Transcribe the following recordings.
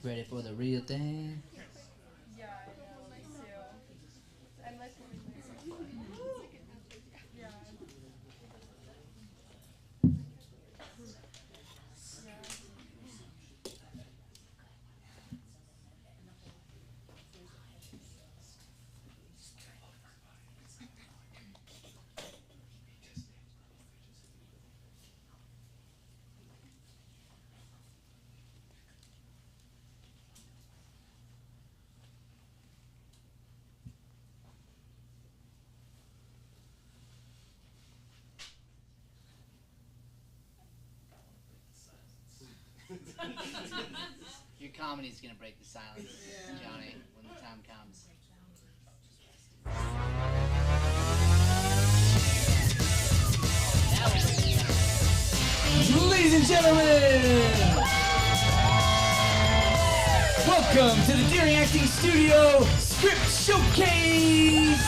Ready for the real thing? Yeah, I know, me too. I like when we yeah, yeah. Your comedy's gonna break the silence, Johnny, when the time comes. Ladies and gentlemen, welcome to the Daring Acting Studio Script Showcase!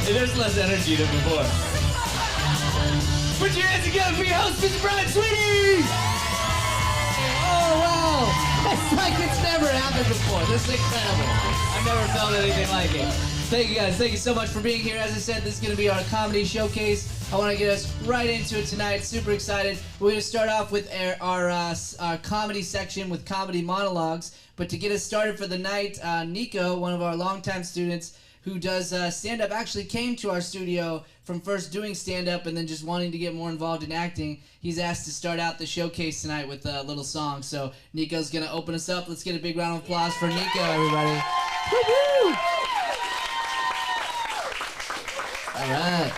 There's less energy than before. Put your hands together for your host, Mr. Brian Sweeney! Oh, wow! It's like it's never happened before. This is incredible. I've never felt anything like it. Thank you guys. Thank you so much for being here. As I said, this is going to be our comedy showcase. I want to get us right into it tonight. Super excited. We're going to start off with our comedy section with comedy monologues. But to get us started for the night, Nico, one of our longtime students, who does stand-up, actually came to our studio from first doing stand-up and then just wanting to get more involved in acting. He's asked to start out the showcase tonight with a little song. So Nico's going to open us up. Let's get a big round of applause for Nico, everybody. Woo-hoo! All right.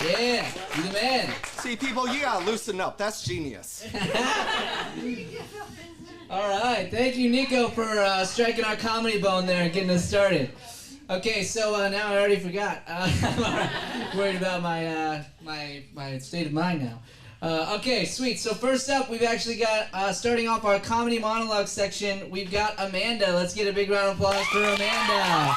Yeah, you the man. See, people, you gotta loosen up. That's genius. All right, thank you, Nico, for striking our comedy bone there and getting us started. Okay, so now I already forgot. I'm worried about my my state of mind now. Okay, sweet. So first up, we've actually got, starting off our comedy monologue section, we've got Amanda. Let's get a big round of applause for Amanda.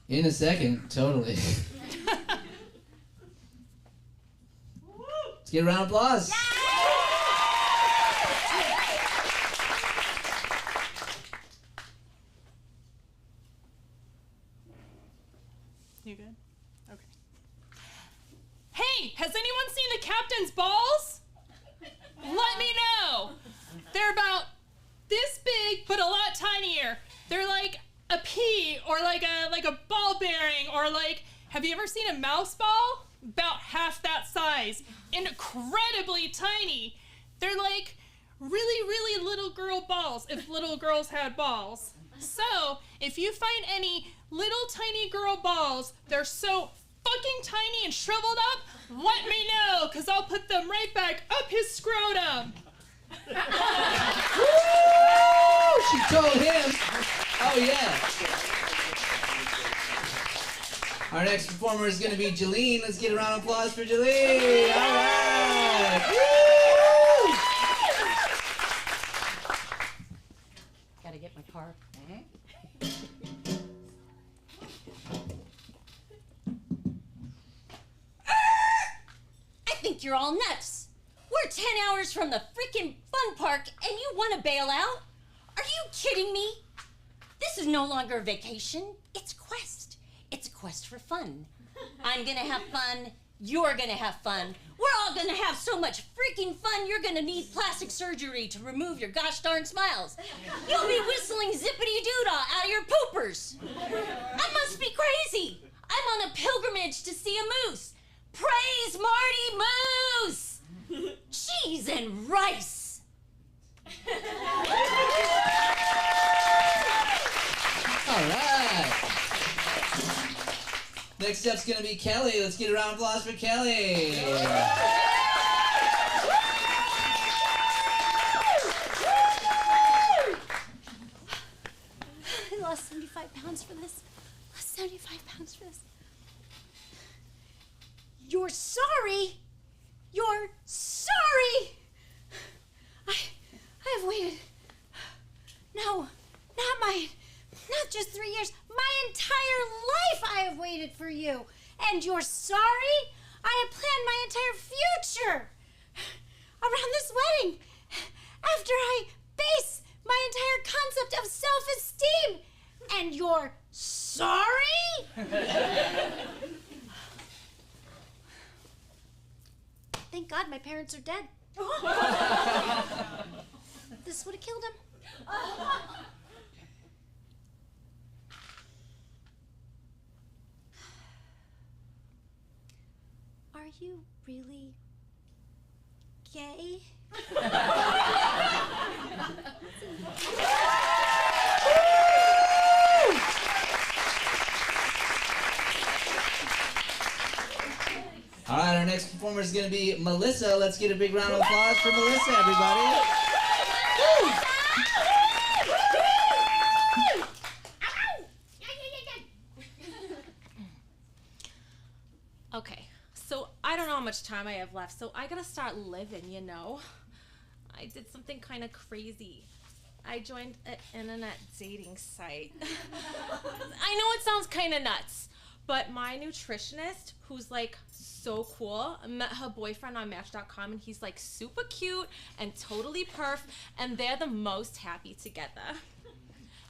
In a second, totally. Let's get a round of applause. You good? Okay. Hey, has anyone seen the captain's balls? Let me know. They're about this big, but a lot tinier. They're like a pea, or like a ball bearing, or like, have you ever seen a mouse ball? About half that size. Incredibly tiny. They're like really, really little girl balls, if little girls had balls. So, if you find any little tiny girl balls, they're so fucking tiny and shriveled up, let me know, because I'll put them right back up his scrotum. Woo! She told him. Oh, yeah. Our next performer is going to be Jolene. Let's get a round of applause for Jolene. All right. Woo! Gotta get my car. I think you're all nuts. We're 10 hours from the freaking fun park and you want to bail out? Are you kidding me? This is no longer a vacation. It's a quest. It's a quest for fun. I'm gonna have fun. You're gonna have fun. We're all gonna have so much freaking fun, you're gonna need plastic surgery to remove your gosh darn smiles. You'll be whistling zippity-doo-dah out of your poopers. I must be crazy. I'm on a pilgrimage to see a moose. Praise Marty Moose! Cheese and rice. All right. Next up's going to be Kelly. Let's get a round of applause for Kelly. I lost 75 pounds for this. Lost 75 pounds for this. You're sorry? You're sorry? I have waited. No, not just 3 years. My entire life I have waited for you. And you're sorry? I have planned my entire future around this wedding. After I base my entire concept of self-esteem. And you're sorry? Thank God my parents are dead. This would have killed him. Are you really gay? All right, our next performer is going to be Melissa. Let's get a big round of applause for Melissa, everybody. Woo! Okay, so I don't know how much time I have left, so I gotta start living, you know? I did something kind of crazy. I joined an internet dating site. I know it sounds kind of nuts, but my nutritionist, who's like so cool, met her boyfriend on Match.com, and he's like super cute and totally perf, and they're the most happy together.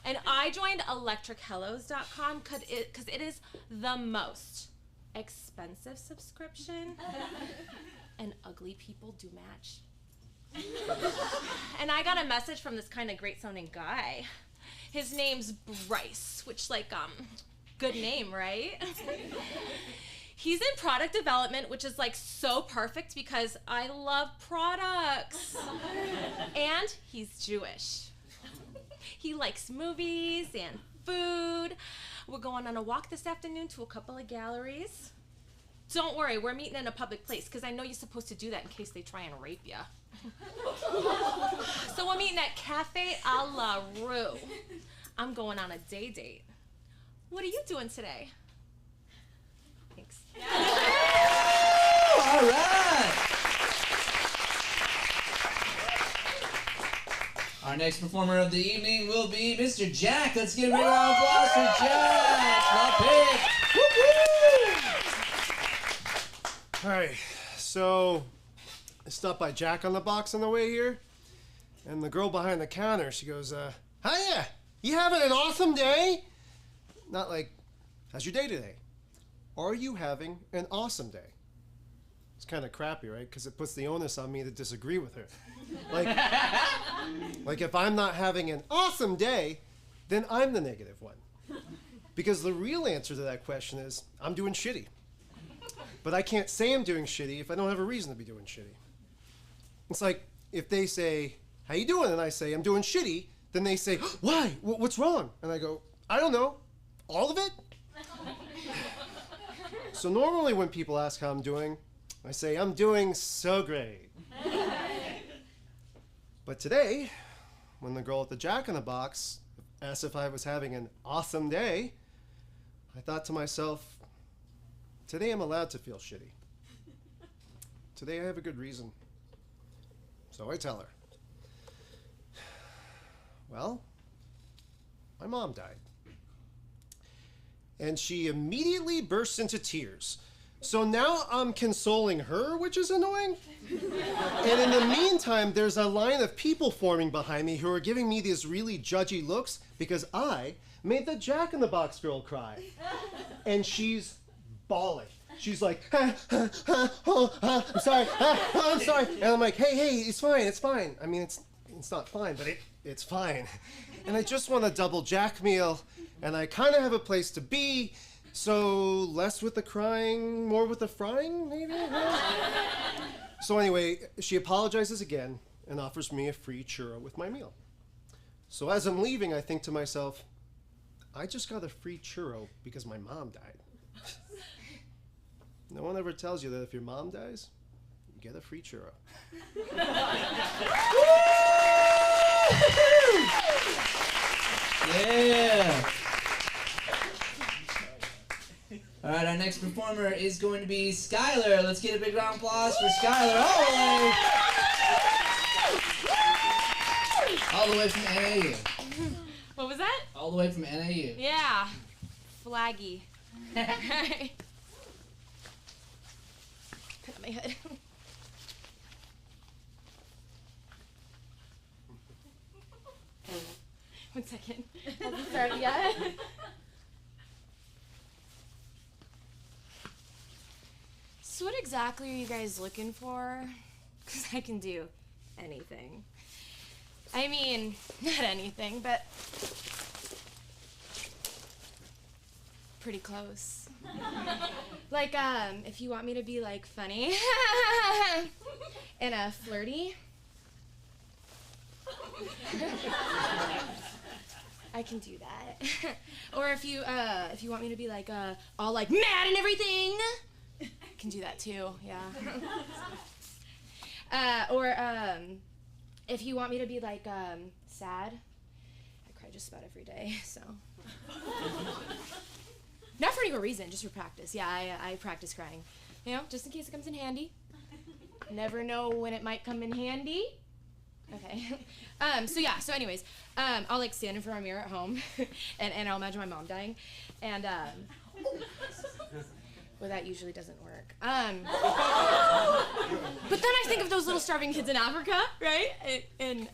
And I joined electrichelos.com because it is the most expensive subscription, and ugly people do match. And I got a message from this kind of great sounding guy. His name's Bryce, which like Good name, right? He's in product development, which is like so perfect because I love products. And he's Jewish. He likes movies and food. We're going on a walk this afternoon to a couple of galleries. Don't worry, we're meeting in a public place because I know you're supposed to do that in case they try and rape you. So we're meeting at Cafe a la Rue. I'm going on a day date. What are you doing today? Thanks. All right. Our next performer of the evening will be Mr. Jack. Let's give a big round of applause for Jack. Love pick. All right, so I stopped by Jack on the Box on the way here, and the girl behind the counter, she goes, hiya, you having an awesome day? Not like, how's your day today? Are you having an awesome day? It's kind of crappy, right? Because it puts the onus on me to disagree with her. Like if I'm not having an awesome day, then I'm the negative one. Because the real answer to that question is, I'm doing shitty. But I can't say I'm doing shitty if I don't have a reason to be doing shitty. It's like if they say, how you doing? And I say, I'm doing shitty. Then they say, why? What's wrong? And I go, I don't know. All of it? So normally when people ask how I'm doing, I say, I'm doing so great. But today, when the girl at the Jack in the Box asked if I was having an awesome day, I thought to myself, today I'm allowed to feel shitty. Today I have a good reason. So I tell her, well, my mom died. And she immediately bursts into tears. So now I'm consoling her, which is annoying. And in the meantime, there's a line of people forming behind me who are giving me these really judgy looks because I made the Jack in the Box girl cry. And she's bawling. She's like, I'm sorry, I'm sorry. And I'm like, hey, it's fine. I mean, it's not fine, but it's fine. And I just want a double Jack meal, and I kind of have a place to be, so less with the crying, more with the frying, maybe? So anyway, she apologizes again and offers me a free churro with my meal. So as I'm leaving, I think to myself, I just got a free churro because my mom died. No one ever tells you that if your mom dies, you get a free churro. Yeah. All right, our next performer is going to be Skylar. Let's get a big round of applause for Skylar all the way from NAU. What was that? All the way from NAU. Yeah. Flaggy. Put my head. One second. Hasn't started yet. So what exactly are you guys looking for? Because I can do anything. I mean, not anything, but pretty close. Like, if you want me to be, like, funny and flirty, I can do that. Or if you want me to be, like, all, like, mad and everything, I can do that, too, yeah. Or if you want me to be, like, sad, I cry just about every day, so. Not for any good reason, just for practice. Yeah, I practice crying. You know, just in case it comes in handy. Never know when it might come in handy. Okay. So anyways, I'll like stand in front of a mirror at home and I'll imagine my mom dying. And well, that usually doesn't work. But then I think of those little starving kids in Africa, right? And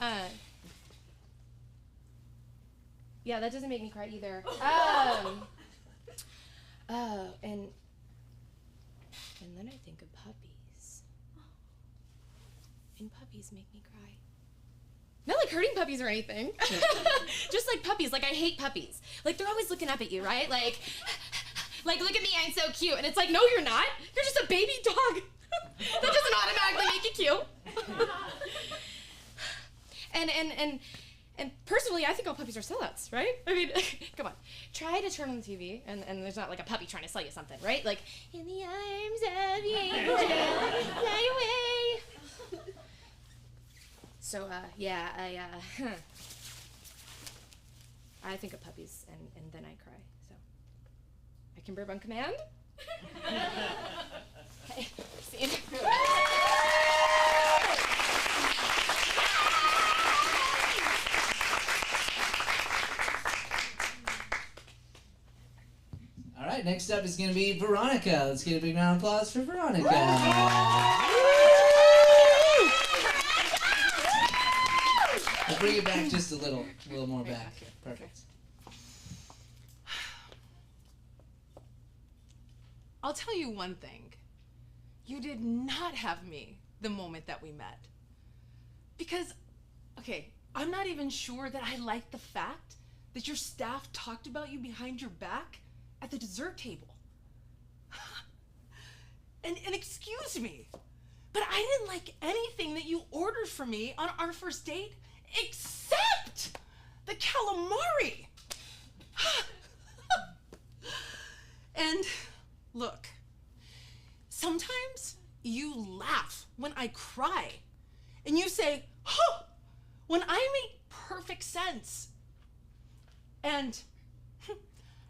yeah, that doesn't make me cry either. And then I think of puppies. And puppies make me cry. Not like like hurting puppies or anything. Just like puppies, like I hate puppies. Like they're always looking up at you, right? Like look at me, I'm so cute. And it's like, no, you're not. You're just a baby dog. That doesn't automatically make you cute. And personally, I think all puppies are sellouts, right? I mean, come on. Try to turn on the TV, and there's not like a puppy trying to sell you something, right? Like, in the arms of the angel, fly away. So, yeah, I think of puppies, and then I cry, so. I can burp on command. Okay, scene. All right, next up is going to be Veronica. Let's get a big round of applause for Veronica. We'll bring it back just a little more back. Perfect. I'll tell you one thing. You did not have me the moment that we met. Because, okay, I'm not even sure that I like the fact that your staff talked about you behind your back at the dessert table. And excuse me, but I didn't like anything that you ordered for me on our first date except the calamari. And look, sometimes you laugh when I cry, and you say, huh, when I make perfect sense. And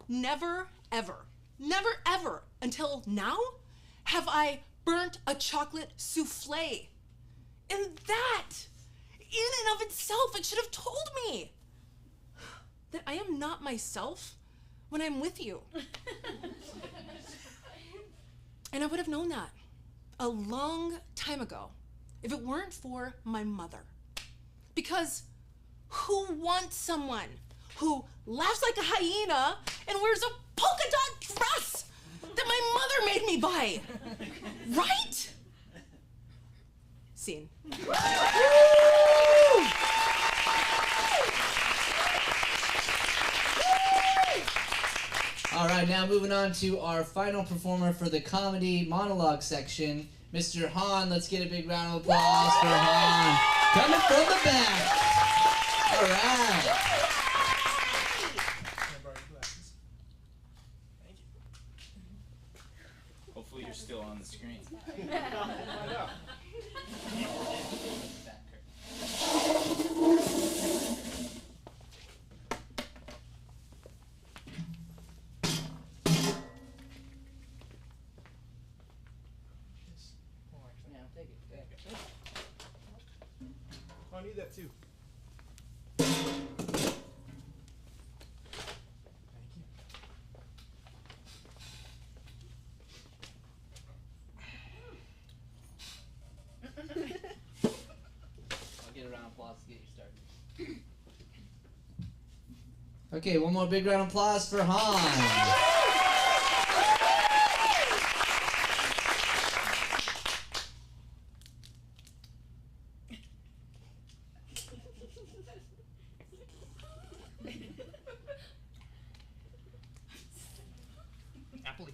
never, ever, until now, have I burnt a chocolate souffle. And that, in and of itself, it should have told me that I am not myself when I'm with you. And I would have known that a long time ago if it weren't for my mother. Because who wants someone who laughs like a hyena and wears a polka dot dress that my mother made me buy? Right? Scene. All right, now moving on to our final performer for the comedy monologue section, Mr. Han. Let's get a big round of applause for Han. Coming from the back. All right. Hopefully you're still on the screen. I need that too. I'll get a round of applause to get you started. Okay, one more big round of applause for Han. Happily.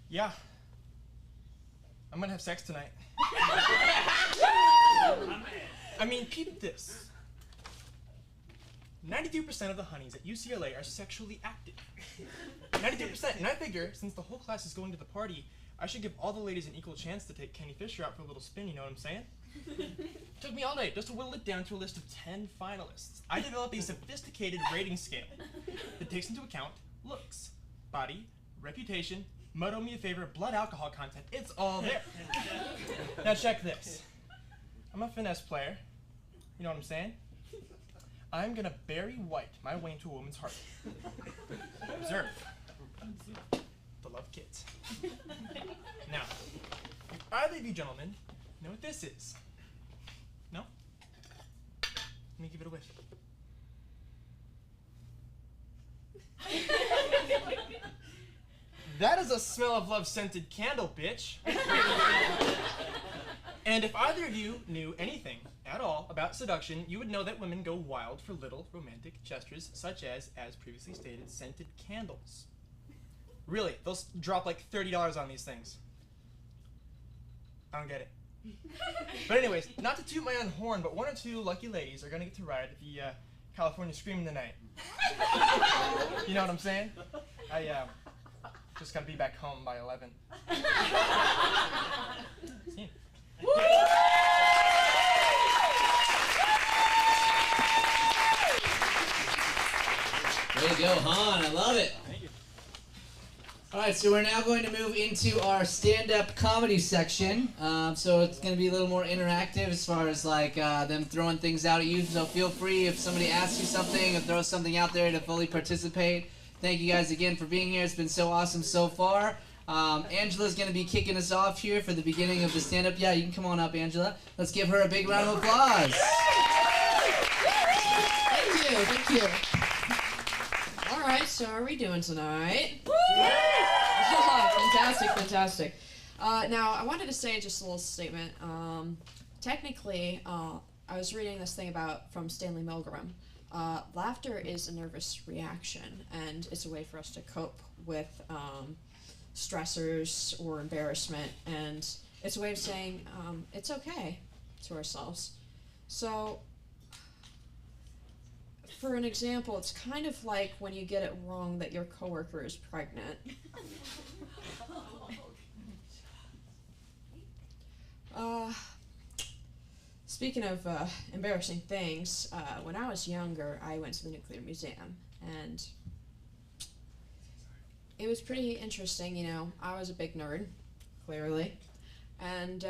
Yeah. I'm gonna have sex tonight. I mean, peep this. 92% of the honeys at UCLA are sexually active. 92%. And I figure, since the whole class is going to the party, I should give all the ladies an equal chance to take Kenny Fisher out for a little spin, you know what I'm saying? Took me all night just to whittle it down to a list of 10 finalists. I developed a sophisticated rating scale that takes into account looks, body, reputation, mud owe me a favor, blood alcohol content. It's all there. Now check this. I'm a finesse player. You know what I'm saying? I'm gonna Barry White my way into a woman's heart. Observe. The love kit. Now, if either of you gentlemen know what this is? No? Let me give it a whiff. That is a smell of love scented candle, bitch. And if either of you knew anything at all about seduction, you would know that women go wild for little romantic gestures, such as previously stated, scented candles. Really, they'll drop like $30 on these things. I don't get it. But anyways, not to toot my own horn, but one or two lucky ladies are gonna get to ride the California Screaming tonight. You know what I'm saying? I just gotta be back home by 11. See you. Way to go, Han. I love it. Thank you. All right, so we're now going to move into our stand-up comedy section. So it's going to be a little more interactive as far as like them throwing things out at you. So feel free if somebody asks you something or throws something out there to fully participate. Thank you guys again for being here. It's been so awesome so far. Angela's going to be kicking us off here for the beginning of the stand-up. Yeah, you can come on up, Angela. Let's give her a big round of applause. Thank you, thank you. All right, so how are we doing tonight? Fantastic, fantastic. Now, I wanted to say just a little statement. Technically, I was reading this thing from Stanley Milgram. Laughter is a nervous reaction, and it's a way for us to cope with stressors or embarrassment, and it's a way of saying it's okay to ourselves. So, for an example, it's kind of like when you get it wrong that your coworker is pregnant. Speaking of embarrassing things, when I was younger, I went to the Nuclear Museum, and it was pretty interesting. You know, I was a big nerd, clearly, and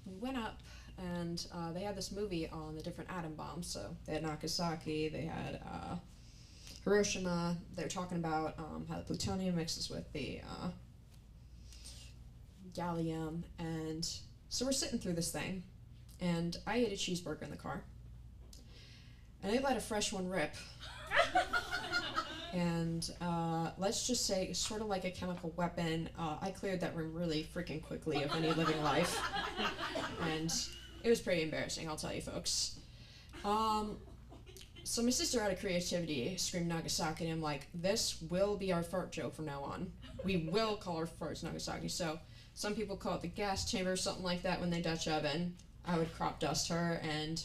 we went up, and they had this movie on the different atom bombs. So they had Nagasaki, they had Hiroshima. They were talking about how the plutonium mixes with the gallium, and so we're sitting through this thing, and I ate a cheeseburger in the car, and I let a fresh one rip. And let's just say, sort of like a chemical weapon, I cleared that room really freaking quickly of any living life, and it was pretty embarrassing, I'll tell you folks. So my sister had a creativity, screamed Nagasaki, and I'm like, this will be our fart joke from now on. We will call our farts Nagasaki. So some people call it the gas chamber or something like that when they Dutch oven. I would crop dust her, and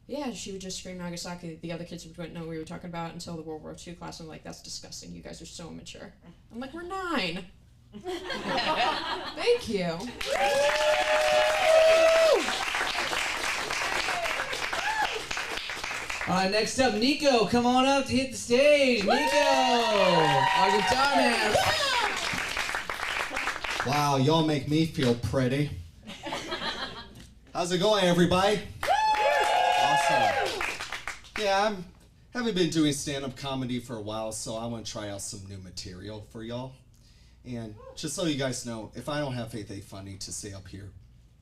yeah, she would just scream Nagasaki. The other kids wouldn't know what we were talking about until the World War II class. I'm like, that's disgusting. You guys are so immature. I'm like, we're 9. Thank you. All right, next up, Nico. Come on up to hit the stage. Nico, our guitar man. Wow, y'all make me feel pretty. How's it going, everybody? Awesome. Yeah, haven't been doing stand-up comedy for a while, so I want to try out some new material for y'all. And just so you guys know, if I don't have anything funny to say up here,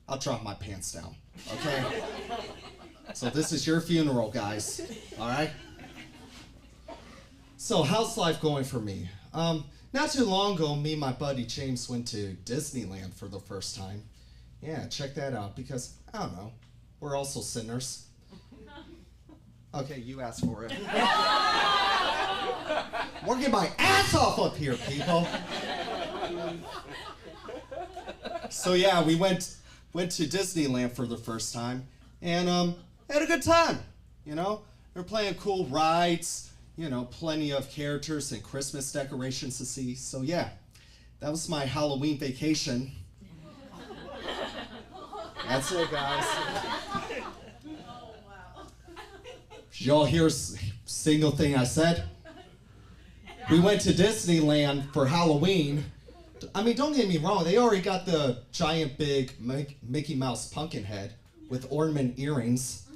I'll drop my pants down, okay? So this is your funeral, guys, all right? So how's life going for me? Not too long ago, me and my buddy James went to Disneyland for the first time. Yeah, check that out, because, I don't know, we're also sinners. Okay, you asked for it. Working my ass off up here, people. So yeah, we went to Disneyland for the first time, and had a good time. You know, we're playing cool rides. You know, plenty of characters and Christmas decorations to see. So yeah, that was my Halloween vacation. That's it, guys. Did y'all hear a single thing I said? We went to Disneyland for Halloween. I mean, don't get me wrong, they already got the giant big Mickey Mouse pumpkin head with ornament earrings.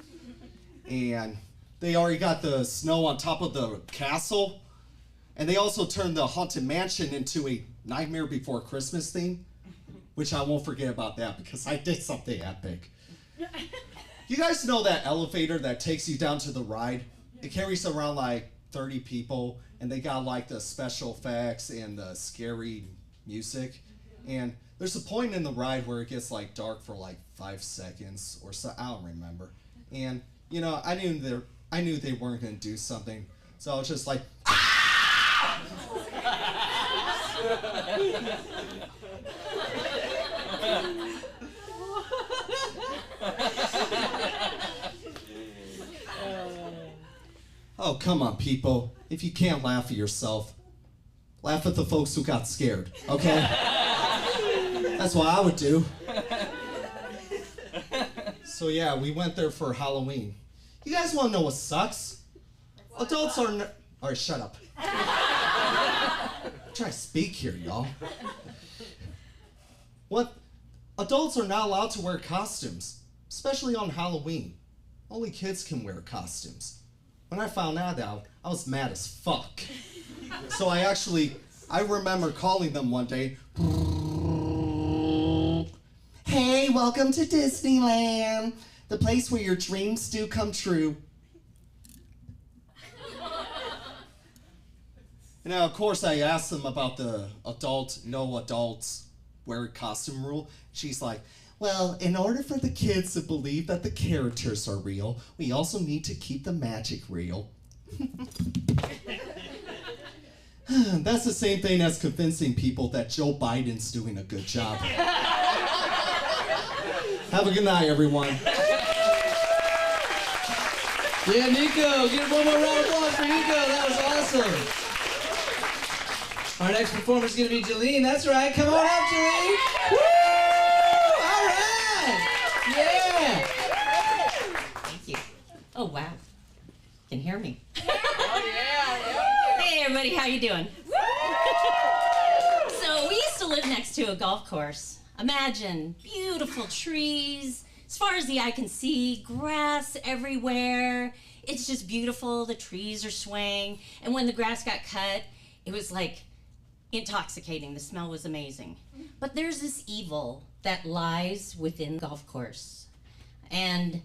And they already got the snow on top of the castle. And they also turned the Haunted Mansion into a Nightmare Before Christmas theme, which I won't forget about that because I did something epic. You guys know that elevator that takes you down to the ride? It carries around like 30 people, and they got like the special effects and the scary music. And there's a point in the ride where it gets like dark for like 5 seconds or so, I don't remember. And you know, I knew they weren't gonna do something, so I was just like, ah! Oh, come on, people. If you can't laugh at yourself, laugh at the folks who got scared, okay? That's what I would do. So yeah, we went there for Halloween. You guys want to know what sucks? Adults are Alright, shut up. I'm trying to speak here, y'all. What? Adults are not allowed to wear costumes, especially on Halloween. Only kids can wear costumes. When I found that out, I was mad as fuck. So I remember calling them one day. Hey, welcome to Disneyland, the place where your dreams do come true. And now, of course, I asked them about the no adults wear costume rule. She's like, well, in order for the kids to believe that the characters are real, we also need to keep the magic real. That's the same thing as convincing people that Joe Biden's doing a good job. Have a good night, everyone. Yeah, Nico, give one more round of applause for Nico. That was awesome. Our next performer is going to be Jolene. That's right. Come on up, Jolene. Woo! All right. Yeah. Thank you. Oh, wow. You can hear me. Oh, yeah. Hey, everybody. How you doing? So we used to live next to a golf course. Imagine beautiful trees. As far as the eye can see, grass everywhere. It's just beautiful. The trees are swaying. And when the grass got cut, it was like intoxicating. The smell was amazing. But there's this evil that lies within the golf course. And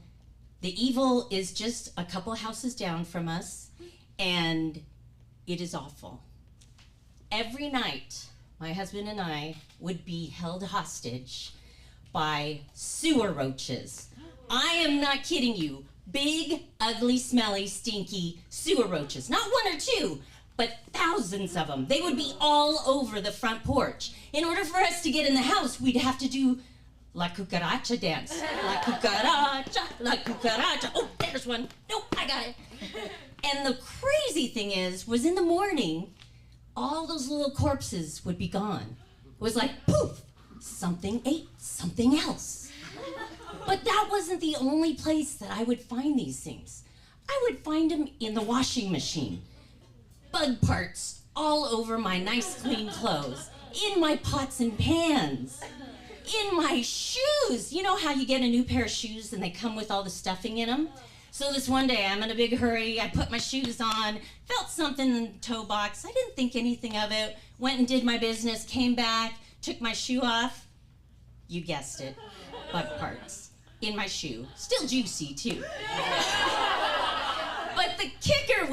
the evil is just a couple houses down from us, and it is awful. Every night, my husband and I would be held hostage by sewer roaches. I am not kidding you. Big, ugly, smelly, stinky sewer roaches. Not one or two, but thousands of them. They would be all over the front porch. In order for us to get in the house, we'd have to do La Cucaracha dance. La Cucaracha, La Cucaracha. Oh, there's one. Nope, I got it. And the crazy thing was in the morning, all those little corpses would be gone. It was like, poof, something ate something else. But that wasn't the only place that I would find these things. I would find them in the washing machine. Bug parts all over my nice clean clothes, in my pots and pans, in my shoes. You know how you get a new pair of shoes and they come with all the stuffing in them? So this one day, I'm in a big hurry, I put my shoes on, felt something in the toe box, I didn't think anything of it, went and did my business, came back, took my shoe off. You guessed it, bug parts in my shoe. Still juicy too. But the kicker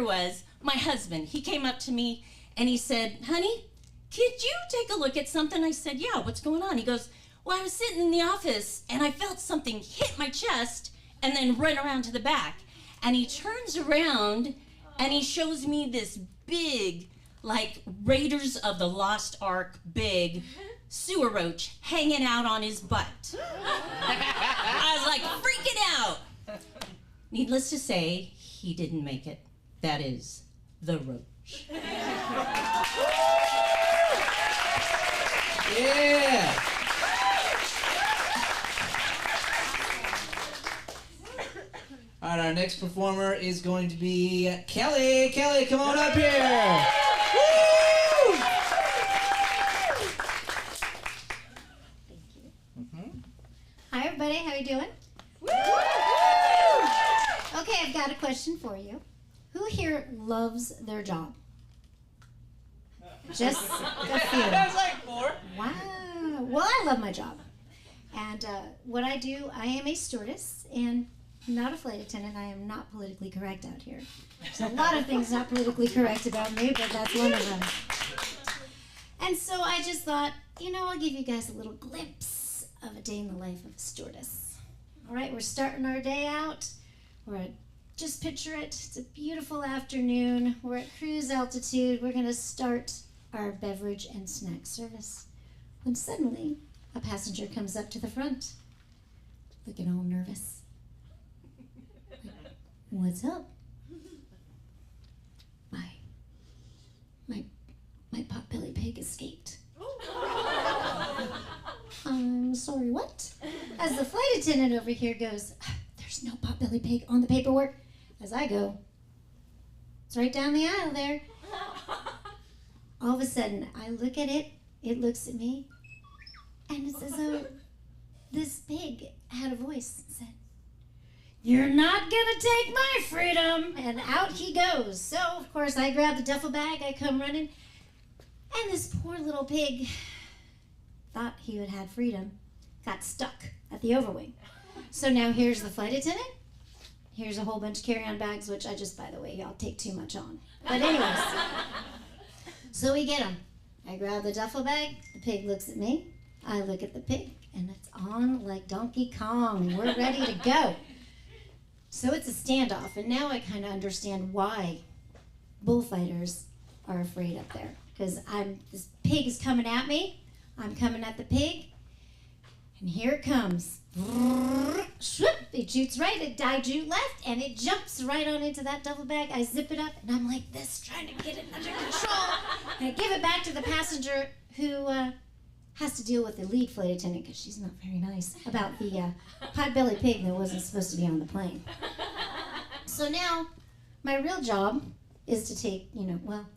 was, my husband, he came up to me and he said, honey, could you take a look at something? I said, yeah, what's going on? He goes, well, I was sitting in the office and I felt something hit my chest and then run around to the back. And he turns around and he shows me this big, like Raiders of the Lost Ark, big sewer roach hanging out on his butt. I was like freaking out. Needless to say, he didn't make it. That is the roach. Yeah. All right, our next performer is going to be Kelly. Kelly, come on up here. Woo! Hi, everybody. How you doing? Okay, I've got a question for you. Who here loves their job? Just a few. That's like 4. Wow. Well, I love my job. And what I do, I am a stewardess and not a flight attendant. I am not politically correct out here. There's a lot of things not politically correct about me, but that's one of them. And so I just thought, I'll give you guys a little glimpse of a day in the life of a stewardess. All right, we're starting our day out. Just picture it. It's a beautiful afternoon. We're at cruise altitude. We're going to start our beverage and snack service. When suddenly, a passenger comes up to the front, looking all nervous. What's up? My potbelly pig escaped. I'm sorry, what? As the flight attendant over here goes, there's no potbelly pig on the paperwork. As I go, it's right down the aisle there. All of a sudden, I look at it, it looks at me, and it's as though this pig had a voice and said, "You're not gonna take my freedom!" And out he goes. So, of course, I grab the duffel bag, I come running, and this poor little pig thought he had had freedom, got stuck at the overwing. So now here's the flight attendant. Here's a whole bunch of carry-on bags, which I just, by the way, y'all take too much on. But anyways, so we get him. I grab the duffel bag, the pig looks at me, I look at the pig, and it's on like Donkey Kong, and we're ready to go. So it's a standoff, and now I kind of understand why bullfighters are afraid up there. Because this pig is coming at me, I'm coming at the pig, and here it comes. It shoots right, I shoot left, and it jumps right on into that duffel bag. I zip it up, and I'm like this, trying to get it under control. And I give it back to the passenger who has to deal with the lead flight attendant, because she's not very nice, about the potbelly pig that wasn't supposed to be on the plane. So now, my real job is to take, well,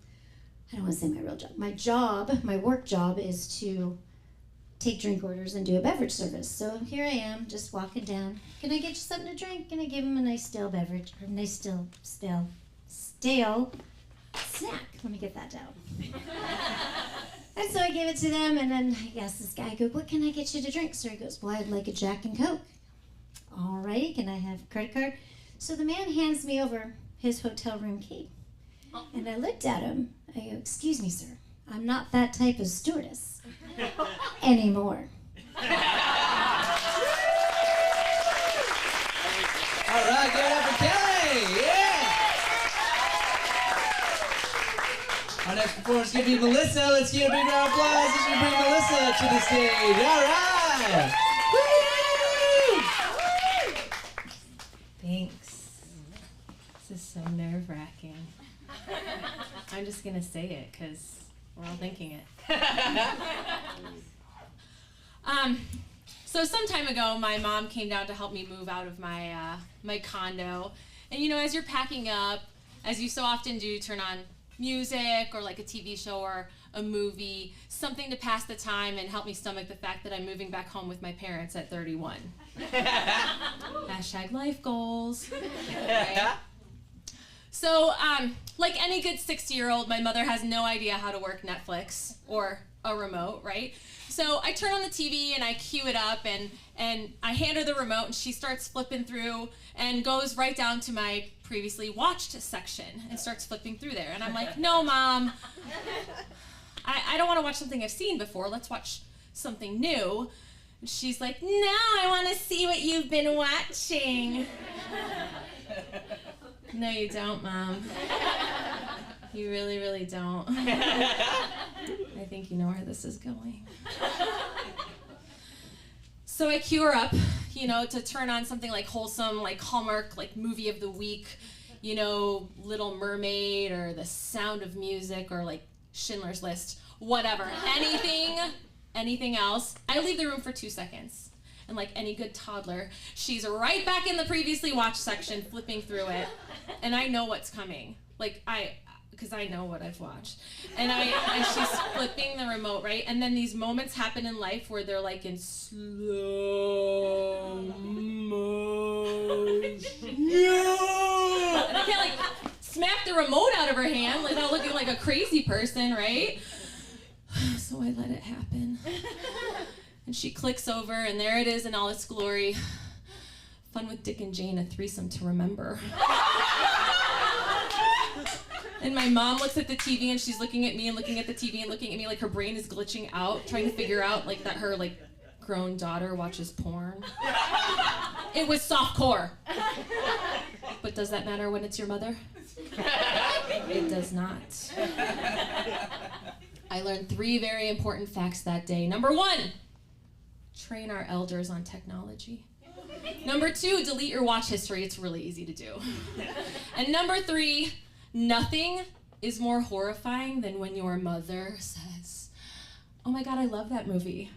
I don't want to say my real job. My work job is to take drink orders and do a beverage service. So here I am, just walking down. Can I get you something to drink? Can I give him a nice stale beverage, or a nice stale snack? Let me get that down. And so I gave it to them, and then I asked this guy, I go, what can I get you to drink, sir? He goes, well, I'd like a Jack and Coke. All right, can I have a credit card? So the man hands me over his hotel room key. And I looked at him, I go, excuse me, sir, I'm not that type of stewardess anymore. All right, give it up for Kelly. Yeah. Our next performance is going to be Melissa. Let's give a big round of applause as we bring Melissa to the stage. All right. Woo! Thanks. This is so nerve-wracking. I'm just going to say it because we're all thinking it. So some time ago, my mom came down to help me move out of my my condo. And as you're packing up, as you so often do, turn on music or like a TV show or a movie, something to pass the time and help me stomach the fact that I'm moving back home with my parents at 31. Hashtag life goals. Right? So, like any good 60-year-old, my mother has no idea how to work Netflix or a remote, right? So I turn on the TV and I cue it up and I hand her the remote and she starts flipping through and goes right down to my previously watched section and starts flipping through there. And I'm like, no, Mom, I don't want to watch something I've seen before. Let's watch something new. And she's like, no, I want to see what you've been watching. No, you don't, Mom. You really, really don't. I think you know where this is going. So I cue her up, to turn on something like wholesome, like Hallmark, like movie of the week, Little Mermaid or The Sound of Music or like Schindler's List, whatever. Anything else. I leave the room for 2 seconds. And like any good toddler, she's right back in the previously watched section, flipping through it. And I know what's coming. Because I know what I've watched. And she's flipping the remote, right? And then these moments happen in life where they're like in slow motion. And I can't like smack the remote out of her hand without looking like a crazy person, right? So I let it happen. And she clicks over, and there it is in all its glory. Fun with Dick and Jane, a threesome to remember. And my mom looks at the TV and she's looking at me and looking at the TV and looking at me like her brain is glitching out, trying to figure out like that her like grown daughter watches porn. It was softcore. But does that matter when it's your mother? It does not. I learned 3 very important facts that day. Number 1, train our elders on technology. Number 2, delete your watch history. It's really easy to do. And number 3, nothing is more horrifying than when your mother says, "Oh my God, I love that movie."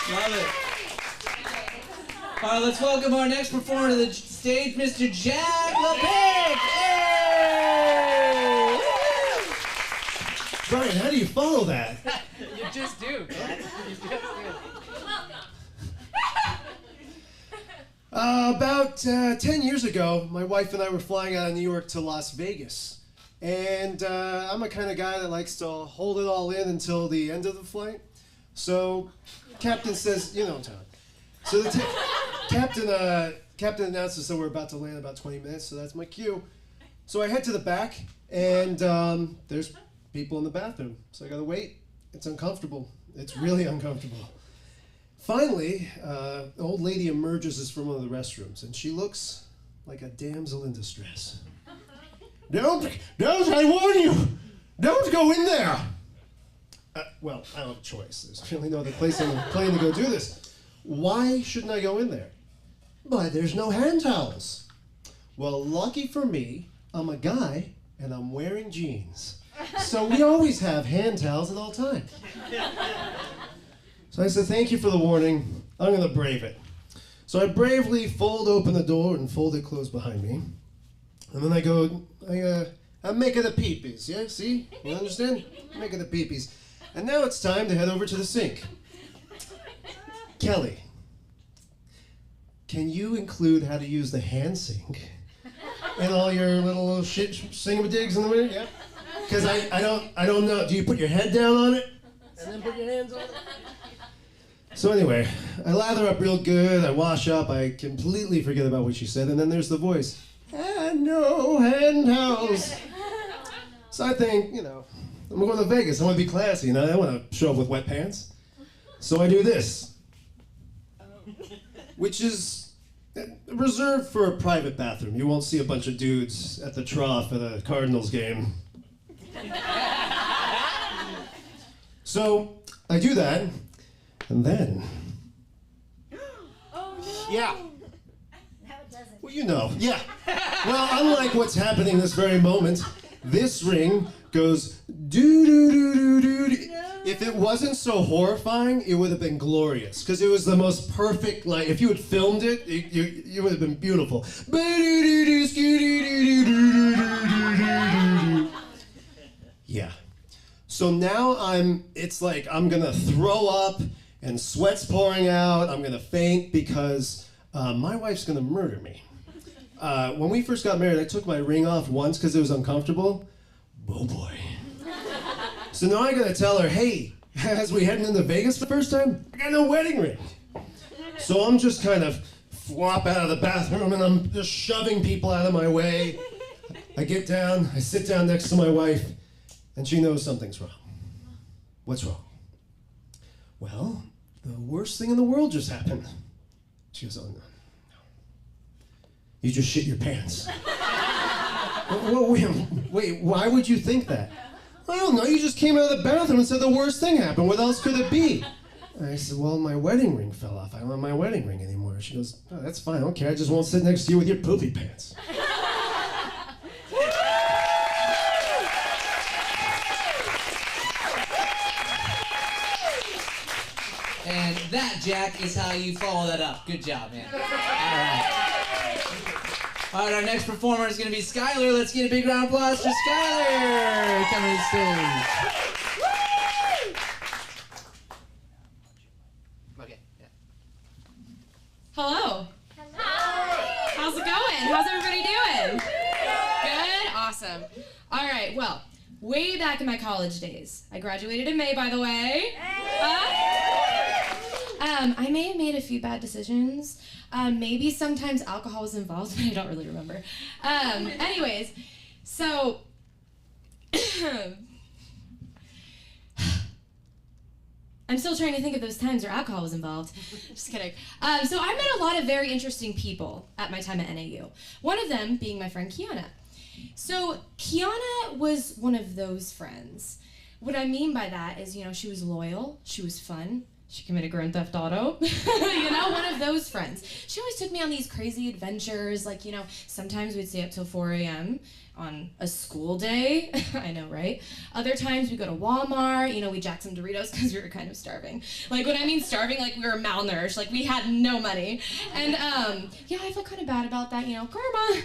Love it. All right, let's welcome our next performer to the stage, Mr. Jack LePic. Hey! Brian, how do you follow that? You just do, man. You just do. About 10 years ago, my wife and I were flying out of New York to Las Vegas. And I'm a kind of guy that likes to hold it all in until the end of the flight. So, captain says, you know what I'm talking. So the captain announces that we're about to land in about 20 minutes, so that's my cue. So I head to the back, and there's people in the bathroom. So I gotta wait. It's uncomfortable. It's really uncomfortable. Finally, an old lady emerges from one of the restrooms, and she looks like a damsel in distress. Don't, I warn you, don't go in there. Well, I don't have a choice. There's really no other place on the plane to go do this. Why shouldn't I go in there? Why, there's no hand towels. Well, lucky for me, I'm a guy, and I'm wearing jeans. So we always have hand towels at all times. So I said, thank you for the warning. I'm gonna brave it. So I bravely fold open the door and fold it closed behind me. And then I I'm making the peepees, yeah? See? You understand? I'm making the peepees. And now it's time to head over to the sink. Kelly, can you include how to use the hand sink in all your little shit singamajigs in the minute? Yeah? Because I don't know. Do you put your head down on it and then put your hands on it? So anyway, I lather up real good, I wash up, I completely forget about what she said, and then there's the voice. No hand towels. So I think, I'm going to Vegas, I want to be classy, I don't want to show up with wet pants. So I do this, which is reserved for a private bathroom. You won't see a bunch of dudes at the trough at a Cardinals game. So I do that, and then, yeah. Well, yeah. Well, unlike what's happening this very moment, this ring goes doo-doo-doo-doo-doo. If it wasn't so horrifying, it would have been glorious, because it was the most perfect, if you had filmed it, you would have been beautiful. Yeah. So now it's like I'm gonna throw up and sweat's pouring out, I'm gonna faint because my wife's gonna murder me. When we first got married, I took my ring off once because it was uncomfortable. Oh boy. So now I gotta tell her, hey, as we heading into Vegas for the first time, I got no wedding ring. So I'm just kind of flop out of the bathroom and I'm just shoving people out of my way. I get down, I sit down next to my wife, and she knows something's wrong. What's wrong? Well, the worst thing in the world just happened. She goes, oh no. You just shit your pants. Wait, why would you think that? I don't know, you just came out of the bathroom and said the worst thing happened. What else could it be? And I said, well, my wedding ring fell off. I don't have my wedding ring anymore. She goes, oh, that's fine, okay, I just won't sit next to you with your poopy pants. And that, Jack, is how you follow that up. Good job, man. All right. All right, our next performer is going to be Skylar. Let's get a big round of applause for Skylar coming to the stage. Okay. Yeah. Hello. Hi. How's it going? How's everybody doing? Good? Awesome. All right, well, way back in my college days. I graduated in May, by the way. I may have made a few bad decisions. Maybe sometimes alcohol was involved, but I don't really remember. Anyways, so I'm still trying to think of those times where alcohol was involved. Just kidding. So I met a lot of very interesting people at my time at NAU. One of them being my friend Kiana. So Kiana was one of those friends. What I mean by that is, she was loyal, she was fun, she committed Grand Theft Auto, one of those friends. She always took me on these crazy adventures, sometimes we'd stay up till 4 a.m. on a school day. I know, right? Other times we go to Walmart, we jack some Doritos because we were kind of starving. When I mean starving, we were malnourished, we had no money. And I felt kind of bad about that, karma.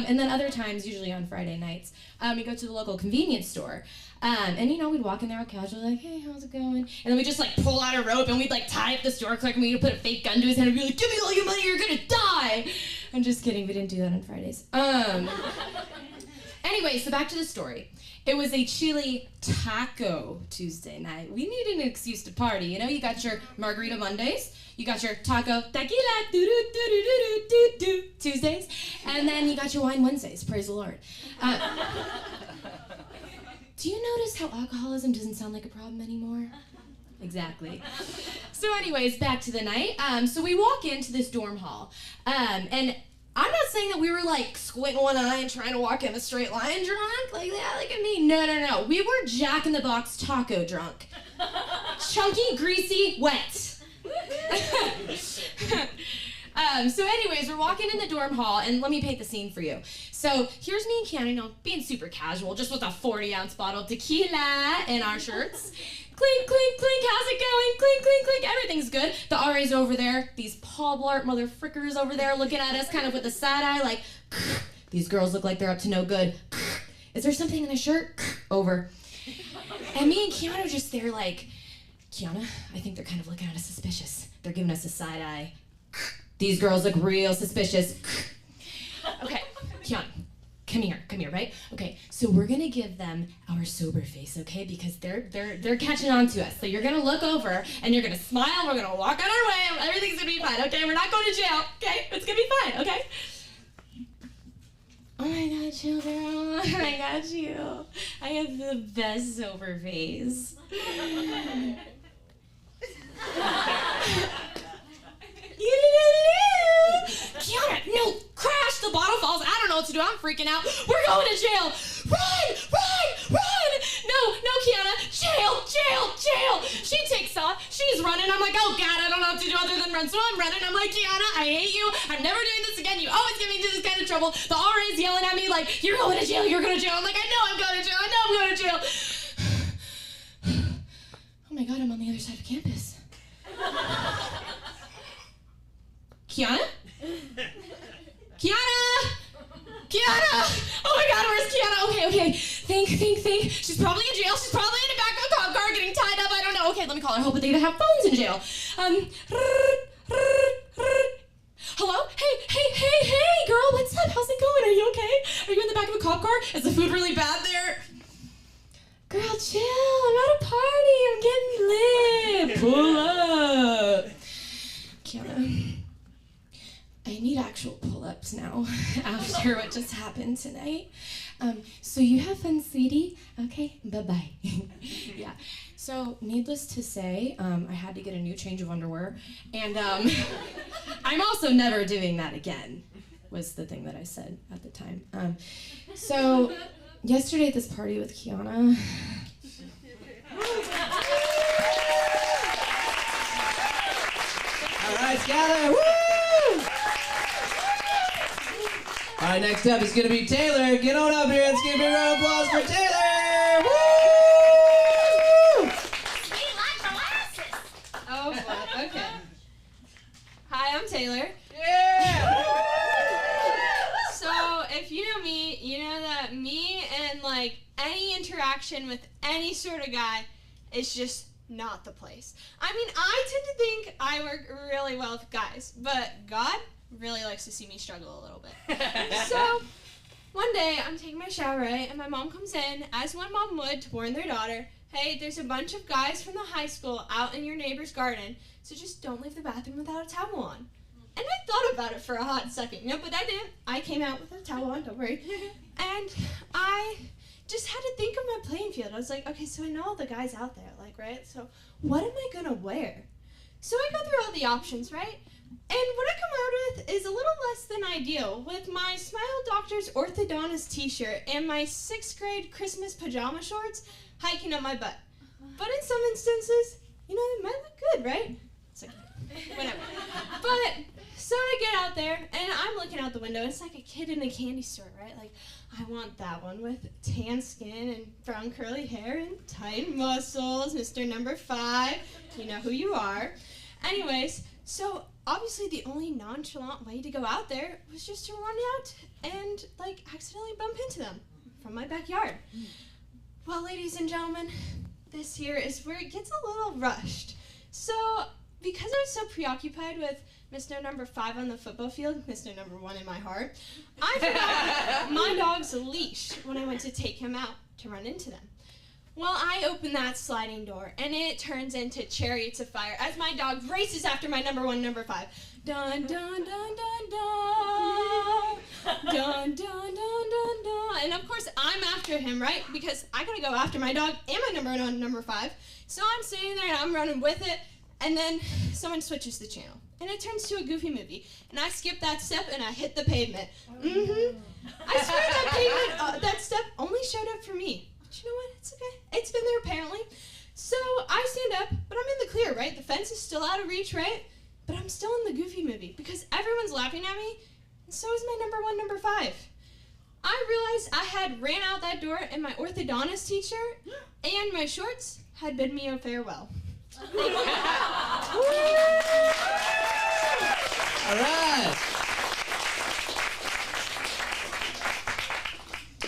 And then other times, usually on Friday nights, we go to the local convenience store. And we'd walk in there all casually, hey, how's it going? And then we'd just pull out a rope and we'd tie up the store clerk and we'd put a fake gun to his head and be like, give me all your money, you're gonna die! I'm just kidding, we didn't do that on Fridays. Anyway, so back to the story. It was a chili taco Tuesday night. We needed an excuse to party, you got your margarita Mondays, you got your taco tequila doo-doo-doo-doo-doo-doo-doo Tuesdays, and then you got your wine Wednesdays, praise the Lord. Do you notice how alcoholism doesn't sound like a problem anymore? Exactly. So anyways, back to the night. So we walk into this dorm hall, and I'm not saying that we were squinting one eye and trying to walk in a straight line drunk, like at me. No. We were Jack in the Box taco drunk. Chunky, greasy, wet. So anyways, we're walking in the dorm hall, and let me paint the scene for you. So here's me and Kiana, being super casual, just with a 40-ounce bottle of tequila in our shirts. Clink, clink, clink, how's it going? Clink, clink, clink, everything's good. The RA's over there, these Paul Blart motherfrickers over there looking at us kind of with a side eye these girls look like they're up to no good. Is there something in the shirt? Over. And me and Kiana are just there Kiana, I think they're kind of looking at us suspicious. They're giving us a side eye. These girls look real suspicious. Okay, Kiana, come here, right? Okay, so we're gonna give them our sober face, okay? Because they're catching on to us. So you're gonna look over and you're gonna smile, we're gonna walk on our way, everything's gonna be fine, okay? We're not going to jail, okay? It's gonna be fine, okay? Oh my God, chill girl, I got you. I have the best sober face. Kiana, no, crash, the bottle falls, I don't know what to do, I'm freaking out, we're going to jail, run, no, Kiana, jail, she takes off, she's running, I'm like, oh God, I don't know what to do other than run, so I'm running, I'm like, Kiana, I hate you, I'm never doing this again, you always get me into this kind of trouble, the RA's yelling at me you're going to jail, I'm like, I know I'm going to jail, oh my God, I'm on the other side of campus. Kiana? Oh my God, where's Kiana? Okay, think. She's probably in jail. She's probably in the back of a cop car getting tied up. I don't know. Okay, let me call her. I hope they have phones in jail. Hello? Hey, girl, what's up? How's it going? Are you okay? Are you in the back of a cop car? Is the food really bad there? Girl, chill. I'm at a party. I'm getting lit. Pull up. Kiana, I need actual pull-ups now after what just happened tonight. So you have fun, sweetie. Okay, bye-bye. Yeah. So needless to say, I had to get a new change of underwear, and I'm also never doing that again, was the thing that I said at the time. So yesterday at this party with Kiana. All right, Skylar, woo! All right, next up is going to be Taylor. Get on up here. Let's give a big round of applause for Taylor. Woo! Oh, boy. Okay. Hi, I'm Taylor. Yeah! So, if you know me, you know that me and, any interaction with any sort of guy is just not the place. I mean, I tend to think I work really well with guys, but God really likes to see me struggle a little bit. So, one day I'm taking my shower, right, and my mom comes in, as one mom would, to warn their daughter, hey, there's a bunch of guys from the high school out in your neighbor's garden, so just don't leave the bathroom without a towel on. And I thought about it for a hot second, but I didn't. I came out with a towel on, don't worry. And I just had to think of my playing field. I was like, okay, so I know all the guys out there, right? So what am I gonna wear? So I go through all the options, right? And what I come out with is a little less than ideal, with my Smile Doctor's orthodontist t-shirt and my 6th grade Christmas pajama shorts hiking up my butt. But in some instances, it might look good, right? It's like, whatever. But, so I get out there, and I'm looking out the window, it's like a kid in a candy store, right? Like, I want that one with tan skin and brown curly hair and tight muscles, Mr. Number 5, you know who you are. Anyways, so obviously the only nonchalant way to go out there was just to run out and, accidentally bump into them from my backyard. Well, ladies and gentlemen, this here is where it gets a little rushed. So, because I was so preoccupied with Mr. Number 5 on the football field, Mr. Number 1 in my heart, I forgot my dog's leash when I went to take him out to run into them. Well, I open that sliding door, and it turns into chariots of fire as my dog races after my number 1, number 5. Dun, dun, dun, dun, dun. Dun, dun, dun, dun, dun. And of course, I'm after him, right? Because I gotta go after my dog and my number 1, number 5. So I'm sitting there, and I'm running with it, and then someone switches the channel. And it turns to a Goofy movie. And I skip that step, and I hit the pavement. I swear that pavement, that step only showed up for me. You know what? It's okay. It's been there apparently. So I stand up, but I'm in the clear, right? The fence is still out of reach, right? But I'm still in the Goofy movie because everyone's laughing at me, and so is my number 1, number 5. I realized I had ran out that door in my orthodontist t-shirt, and my shorts had bid me a farewell. Thank you. All right.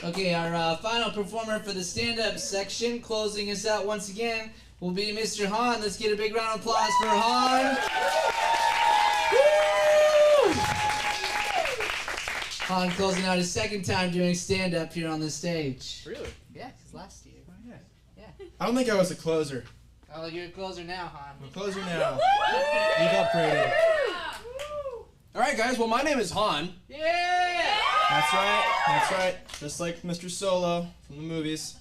Okay, our final performer for the stand-up section, closing us out once again, will be Mr. Han. Let's get a big round of applause for Han. Han closing out his second time doing stand-up here on the stage. Really? Yeah, because last year. Oh, yeah. Yeah. I don't think I was a closer. Oh, you're a closer now, Han. I'm a closer now. You've upgraded. All right, guys. Well, my name is Han. Yeah! That's right. That's right. Just like Mr. Solo from the movies.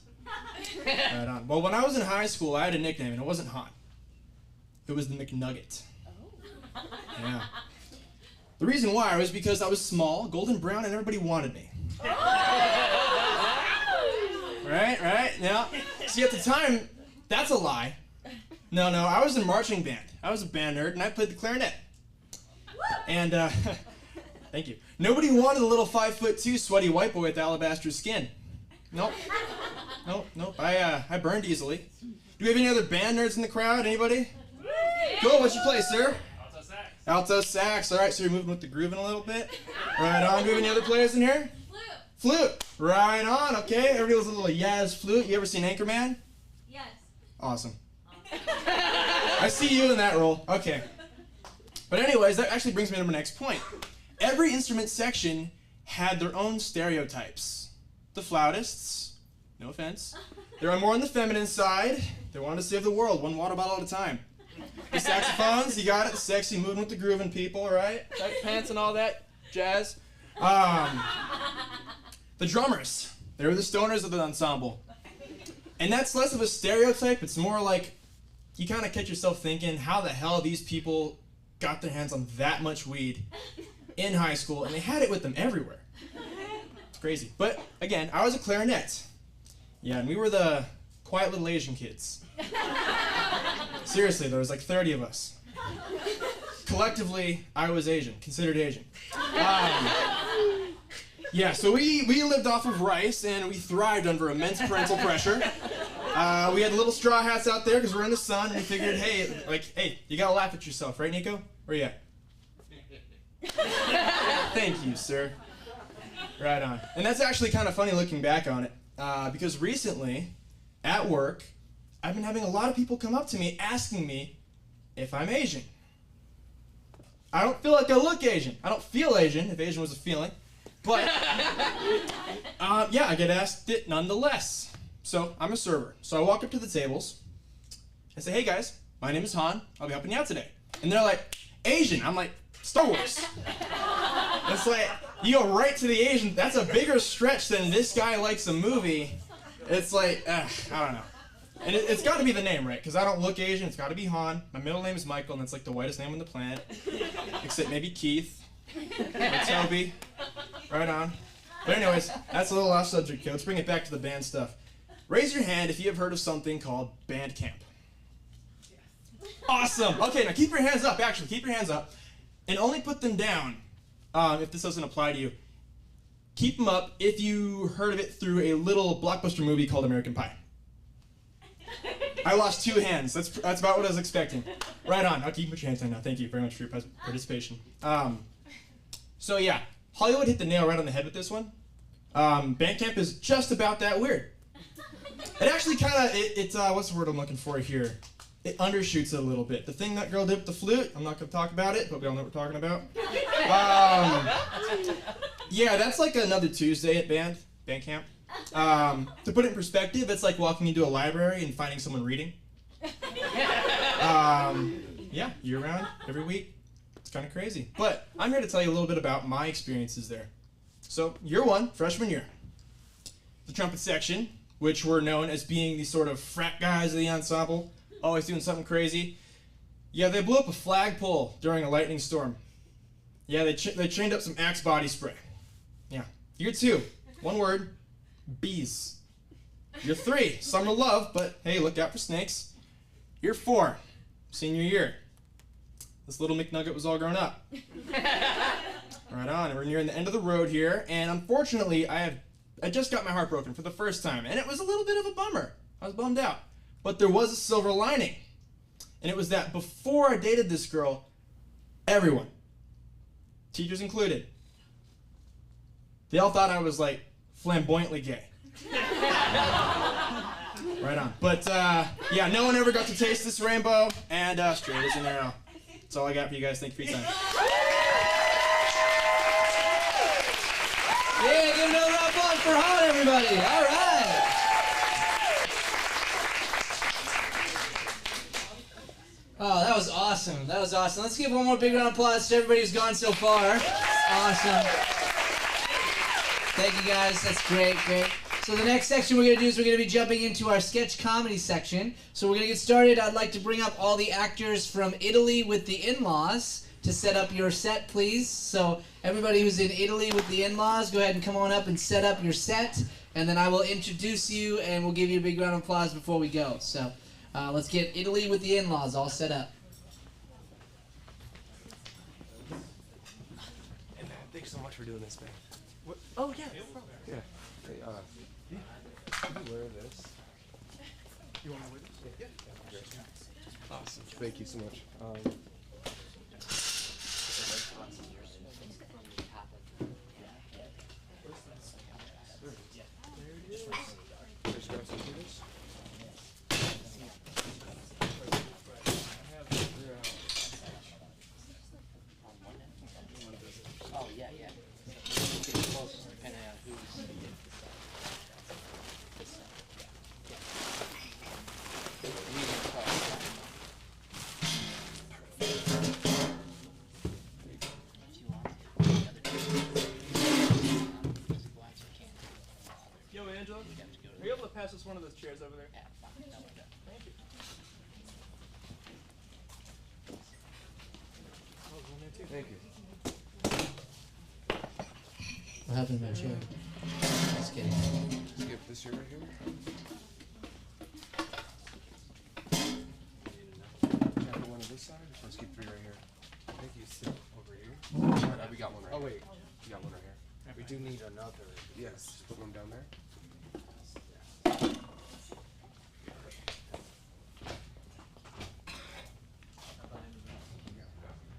Right on. Well, when I was in high school, I had a nickname, and it wasn't Han. It was the McNugget. Oh. Yeah. The reason why was because I was small, golden brown, and everybody wanted me. Right? Now, see, at the time, that's a lie. No, I was in marching band. I was a band nerd, and I played the clarinet. And, thank you. Nobody wanted a little 5'2" sweaty white boy with alabaster skin. Nope. I burned easily. Do we have any other band nerds in the crowd? Anybody? Cool. What'd you play, sir? Alto sax. Alto sax. All right. So you're moving with the grooving a little bit. Right on. Do we have any other players in here? Flute. Right on. Okay. Everybody loves a little Yaz flute. You ever seen Anchorman? Yes. Awesome. I see you in that role. Okay. But anyways, that actually brings me to my next point. Every instrument section had their own stereotypes. The flautists, no offense, they were more on the feminine side. They wanted to save the world, one water bottle at a time. The saxophones, you got it, the sexy moving with the grooving people, right? Tight pants and all that jazz. The drummers, they were the stoners of the ensemble. And that's less of a stereotype, it's more like you kind of catch yourself thinking, how the hell these people got their hands on that much weed in high school, and they had it with them everywhere. It's crazy. But again, I was a clarinet. Yeah, and we were the quiet little Asian kids. Seriously, there was like 30 of us. Collectively, I was Asian, considered Asian. Yeah, so we lived off of rice, and we thrived under immense parental pressure. We had little straw hats out there because we're in the sun, and we figured, hey, you gotta laugh at yourself, right, Nico? Where you at? Thank you, sir. Right on. And that's actually kind of funny looking back on it, because recently, at work, I've been having a lot of people come up to me asking me if I'm Asian. I don't feel like I look Asian. I don't feel Asian, if Asian was a feeling. But, yeah, I get asked it nonetheless. So I'm a server. So I walk up to the tables. I say, hey guys, my name is Han. I'll be helping you out today. And they're like, Asian. I'm like, Star Wars. It's like, you go right to the Asian. That's a bigger stretch than this guy likes a movie. It's like, I don't know. And it's got to be the name, right? Because I don't look Asian. It's got to be Han. My middle name is Michael, and it's like the whitest name on the planet. Except maybe Keith. Or Toby. Right on. But anyways, that's a little off subject here. Let's bring it back to the band stuff. Raise your hand if you have heard of something called band camp. Awesome. Okay, now keep your hands up, actually. Keep your hands up. And only put them down if this doesn't apply to you. Keep them up if you heard of it through a little blockbuster movie called American Pie. I lost 2 hands. That's about what I was expecting. Right on. Okay, you can put your hands down now. Thank you very much for your participation. So yeah, Hollywood hit the nail right on the head with this one. Bandcamp is just about that weird. It actually kind of, what's the word I'm looking for here? It undershoots it a little bit. The thing that girl did with the flute, I'm not going to talk about it, but we all know what we're talking about. Yeah, that's like another Tuesday at band camp. To put it in perspective, it's like walking into a library and finding someone reading. Yeah, year round, every week. It's kind of crazy. But I'm here to tell you a little bit about my experiences there. So, year 1, freshman year. The trumpet section, which were known as being the sort of frat guys of the ensemble, always doing something crazy. Yeah, they blew up a flagpole during a lightning storm. Yeah, they chained up some Axe body spray. Yeah. Year 2, one word, bees. Year 3, summer love, but hey, look out for snakes. Year 4, senior year. This little McNugget was all grown up. Right on, and we're nearing the end of the road here, and unfortunately, I just got my heart broken for the first time, and it was a little bit of a bummer. I was bummed out. But there was a silver lining, and it was that before I dated this girl, everyone, teachers included, they all thought I was like flamboyantly gay. Right on. But yeah, no one ever got to taste this rainbow, and straight as an arrow. That's all I got for you guys. Thank you for your time. Yeah, give another round of applause for Han, everybody. All right. Oh, that was awesome. That was awesome. Let's give one more big round of applause to everybody who's gone so far. Awesome. Thank you, guys. That's great, great. So the next section we're going to do is we're going to be jumping into our sketch comedy section. So we're going to get started. I'd like to bring up all the actors from Italy with the in-laws to set up your set, please. So everybody who's in Italy with the in-laws, go ahead and come on up and set up your set. And then I will introduce you, and we'll give you a big round of applause before we go. So let's get Italy with the in-laws all set up. Hey, man, thanks so much for doing this, man. What? Oh, yeah, no problem. Yeah. Hey, can you wear this? You want to wear this? Yeah. Yeah. Awesome. Thank you so much. Just grab some of this. Oh, yeah, yeah. Yo, Angela, are you able to pass us one of those chairs over there? Thank you. Oh, there's one there too. Thank you. What happened to my chair? Just kidding. Skip this chair right here. Can I put one on this side, or should I just keep 3 right here? I think you sit over here. We got one right here. Oh, wait. We got one right here. We do need another. Yes, just put one down there.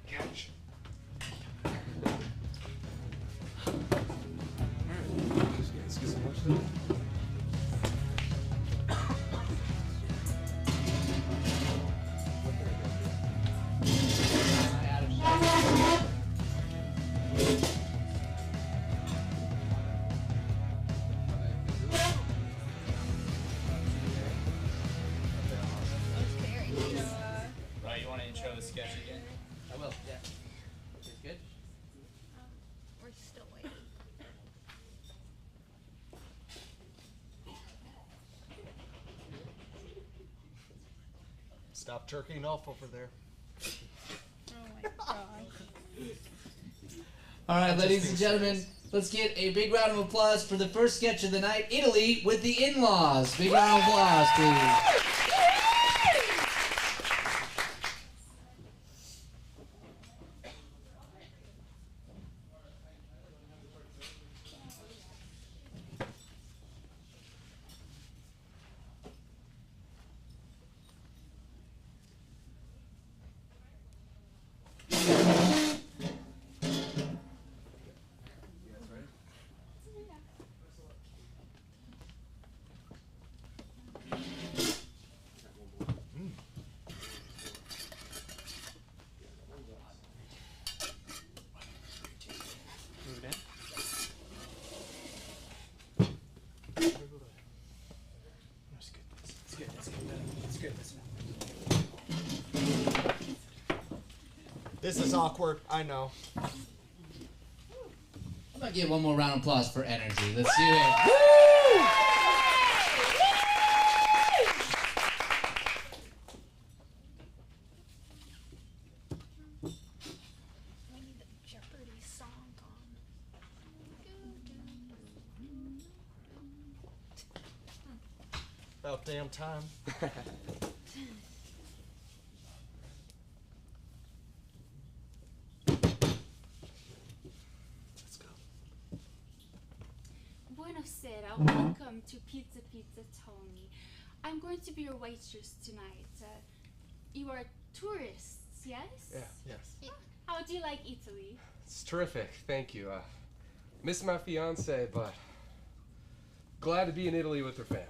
Catch. Let's get some lunch then. Stop jerking off over there. Oh my god. All right, ladies and gentlemen, let's get a big round of applause for the first sketch of the night, Italy with the In-Laws. Big round of applause, please. This is awkward, I know. I'm gonna give one more round of applause for energy. Let's do it. Jeopardy song About damn time. Buonasera, welcome to Pizza Tony. I'm going to be your waitress tonight. You are tourists, yes? Yeah, yes. How do you like Italy? It's terrific, thank you. Miss my fiance, but glad to be in Italy with her fam.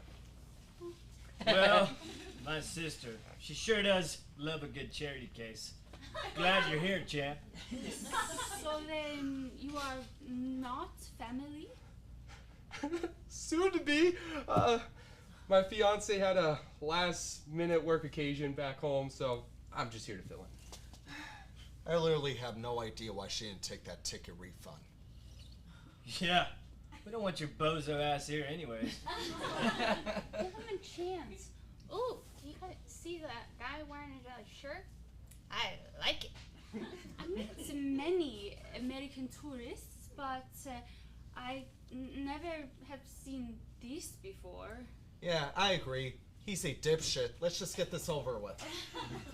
Well, my sister, she sure does love a good charity case. Glad you're here, champ. So then, you are not family? Soon to be. My fiance had a last-minute work occasion back home, so I'm just here to fill in. I literally have no idea why she didn't take that ticket refund. Yeah, we don't want your bozo ass here anyways. Give him a chance. Oh, do you guys see that guy wearing a shirt? I like it. I met many American tourists, but I never have seen this before. Yeah, I agree. He's a dipshit. Let's just get this over with.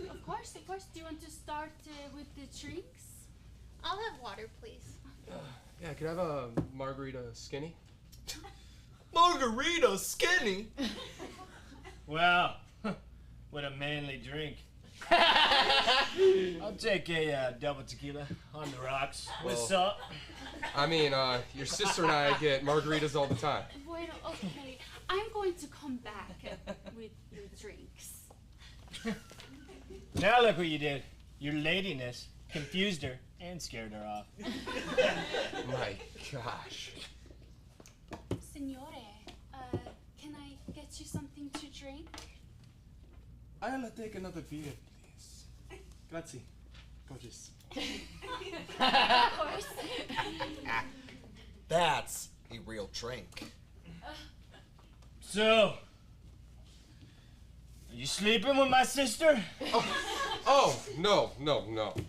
Of course. Do you want to start with the drinks? I'll have water, please. Yeah, could I have a margarita skinny? Margarita skinny? Wow, what a manly drink. I'll take a double tequila on the rocks with Well, salt. I mean, your sister and I get margaritas all the time. Bueno, okay. I'm going to come back with your drinks. Now look what you did. Your ladiness confused her and scared her off. My gosh. Signore, can I get you something to drink? I'll take another beer, please. Grazie. Gorgeous. Of course. That's a real drink. So, are you sleeping with my sister? Oh, no.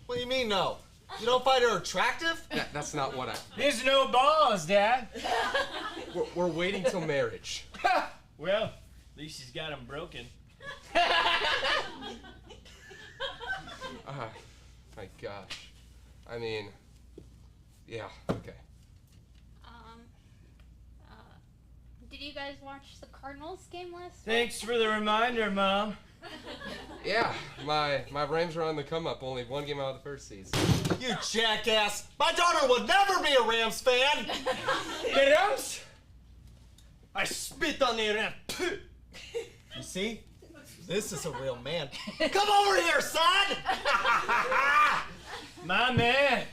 What do you mean, no? You don't find her attractive? That's not what I... There's no balls, Dad. We're waiting till marriage. Well, at least she's got them broken. My gosh. I mean, yeah, okay. Did you guys watch the Cardinals game last night? Thanks for the reminder, Mom. Yeah, my Rams are on the come up, only one game out of the first season. You jackass! My daughter would never be a Rams fan! The Rams? I spit on the Rams. You see? This is a real man. Come over here, son! My man.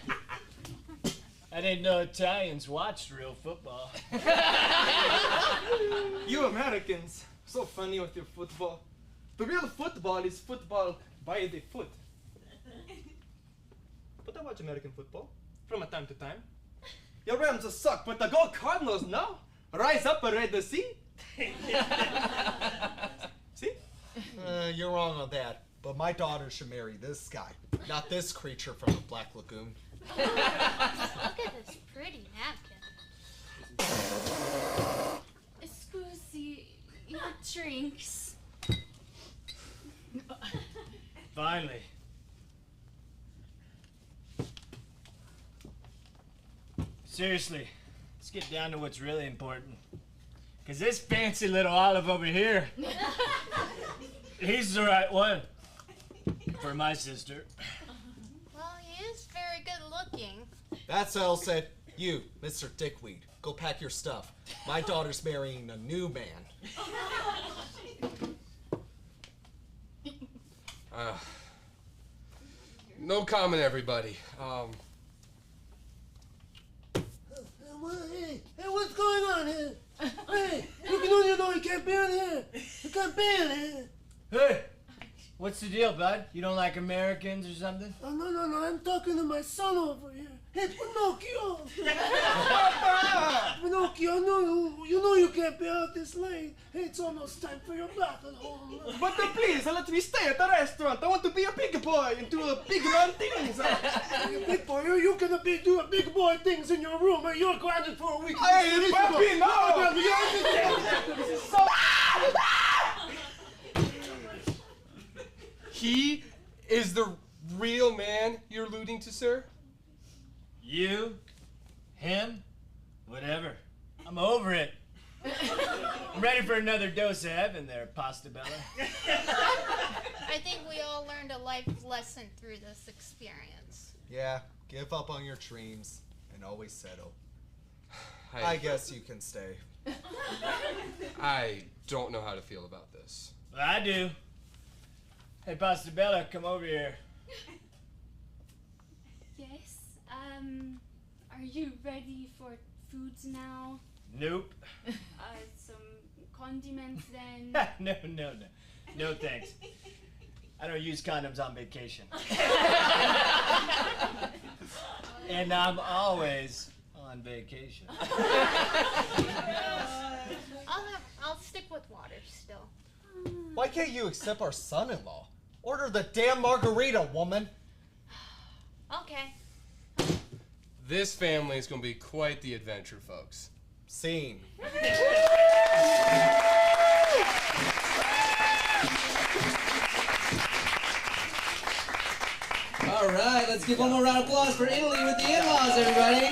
I didn't know Italians watched real football. You Americans, so funny with your football. The real football is football by the foot. But I watch American football from time to time. Your Rams suck, but the Gold Cardinals now rise up and raid the sea. See? You're wrong on that. but my daughter should marry this guy, not this creature from the Black Lagoon. Look at this pretty napkin. Scusi, your drinks. Finally. Seriously, let's get down to what's really important. Because this fancy little Olive over here, he's the right one for my sister. Well, he is very good looking. That's all said. You, Mr. Dickweed, go pack your stuff. My daughter's marrying a new man. No comment, everybody. Hey, what's going on here? Hey, you know you can't be on here. You can't be on here. Hey, what's the deal, bud? You don't like Americans or something? Oh, no, I'm talking to my son over here. Hey, Pinocchio! Pinocchio, you know you can't be out this late. Hey, it's almost time for your bath at home. But please, let me stay at the restaurant. I want to be a big boy and do big man things. Big boy, you gonna do big boy things in your room, and you're grounded for a week. Hey, papi, no! He is the real man you're alluding to, sir? You, him, whatever. I'm over it. I'm ready for another dose of heaven there, Pasta Bella. I think we all learned a life lesson through this experience. Yeah, give up on your dreams and always settle. I guess you can stay. I don't know how to feel about this. Well, I do. Hey, Pasta Bella, come over here. Yes. Are you ready for foods now? Nope. Some condiments then? No thanks. I don't use condoms on vacation. And I'm always on vacation. I'll stick with water still. Why can't you accept our son-in-law? Order the damn margarita, woman. Okay. This family is going to be quite the adventure, folks. Scene. All right, let's give one more round of applause for Italy with the in-laws, everybody.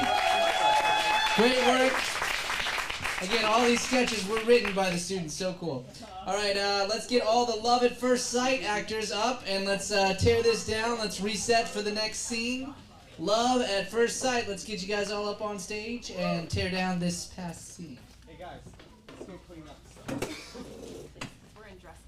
Great work. Again, all these sketches were written by the students. So cool. All right, let's get all the Love at First Sight actors up, and let's tear this down. Let's reset for the next scene. Love at First Sight. Let's get you guys all up on stage and tear down this past scene. Hey guys, let's go clean up. We're in dresses.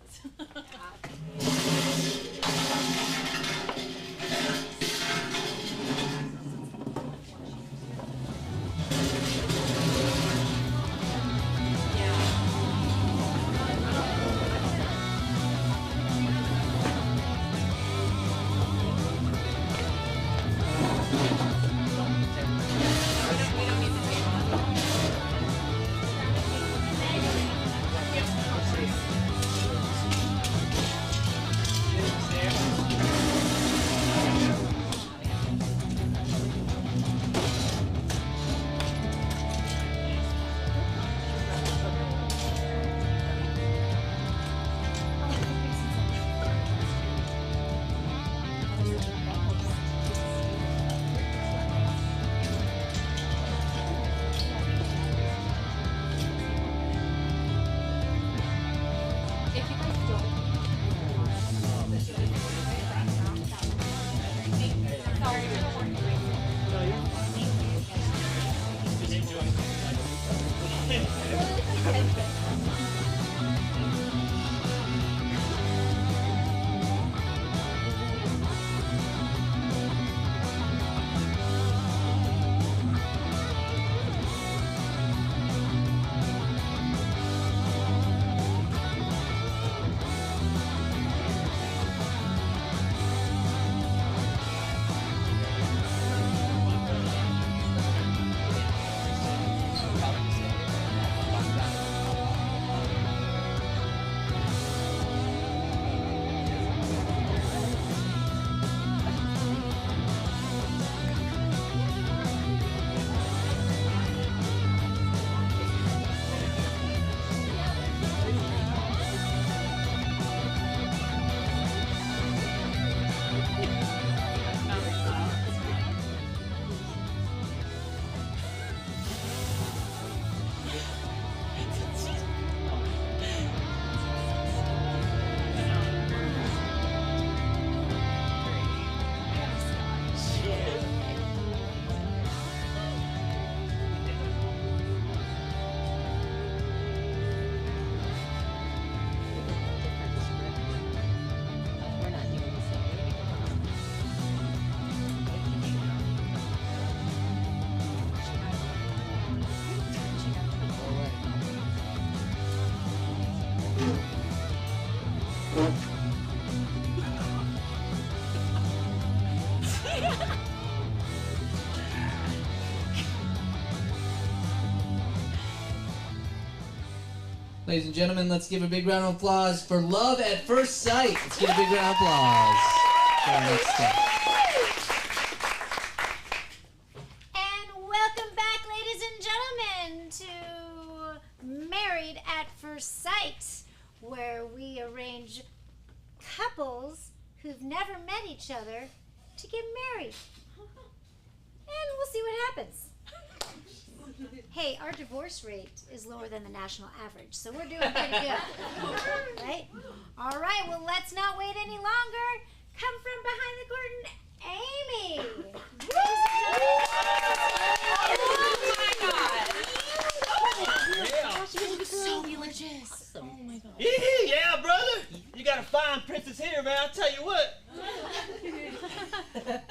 Ladies and gentlemen, let's give a big round of applause for Love at First Sight. Let's give a big round of applause for our next step. And welcome back, ladies and gentlemen, to Married at First Sight, where we arrange couples who've never met each other to get married. And we'll see what happens. Hey, our divorce rate is lower than the national average, so we're doing pretty good. Right? All right, well, let's not wait any longer. Come from behind the curtain, Amy. So delicious. Oh my god. Yeah, brother. You got a fine princess here, man. I'll tell you what.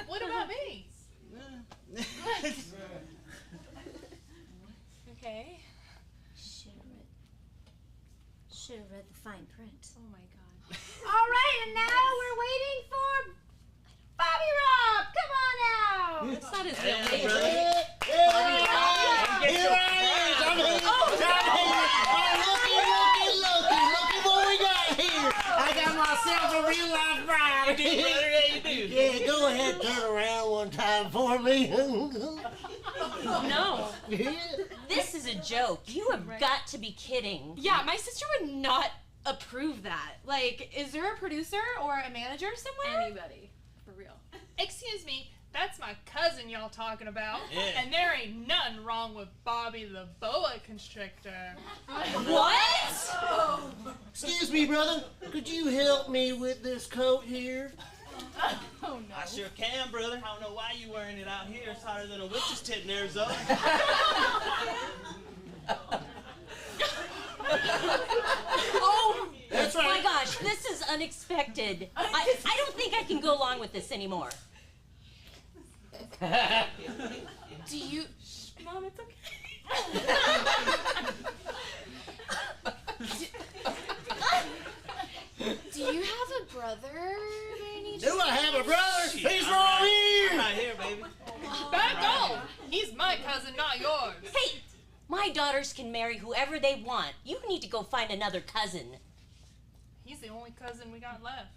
What about me? Okay. Should have read the fine print. Oh my god. All right, and now we're waiting for Bobby Rob. Come on out. That's not his real Yeah, name. brother. Here I am. I'm here. Look what we got here. I got myself a real life bride. Brother, how you do? Yeah, go ahead, turn around one time for me. No. This is a joke. You have got to be kidding. Yeah, my sister would not approve that. Like, is there a producer or a manager somewhere? Anybody. For real. Excuse me, that's my cousin y'all talking about. Yeah. And there ain't nothing wrong with Bobby the boa constrictor. What? Excuse me, brother. Could you help me with this coat here? Oh no. I sure can, brother. I don't know why you wearing it out here. It's hotter than a witch's tit in Arizona. Oh, That's my right. gosh, this is unexpected. I don't think I can go along with this anymore. Do you... Mom, it's okay. Do you have a brother? Do I have a brother? He's right here. Right here, baby. Back off! He's my cousin, not yours. Hey, my daughters can marry whoever they want. You need to go find another cousin. He's the only cousin we got left.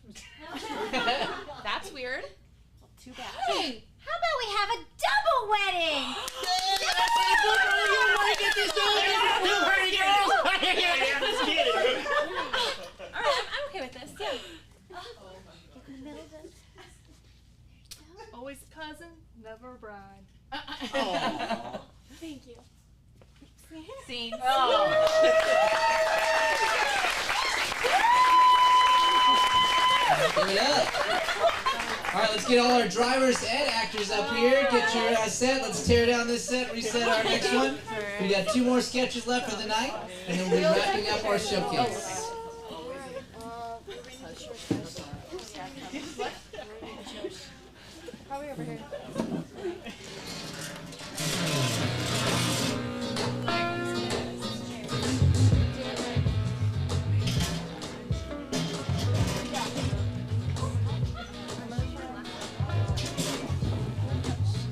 That's weird. Too bad. Hey, how about we have a double wedding? Let's get it. All right, I'm okay with this. Yeah. In the middle, then. Always a cousin, never a bride. Thank you. Scene. Give it up. All right, let's get all our drivers and actors up here. Get your set. Let's tear down this set, reset our next one. We got 2 more sketches left for the night, and then we'll be wrapping up our showcase. Probably over here.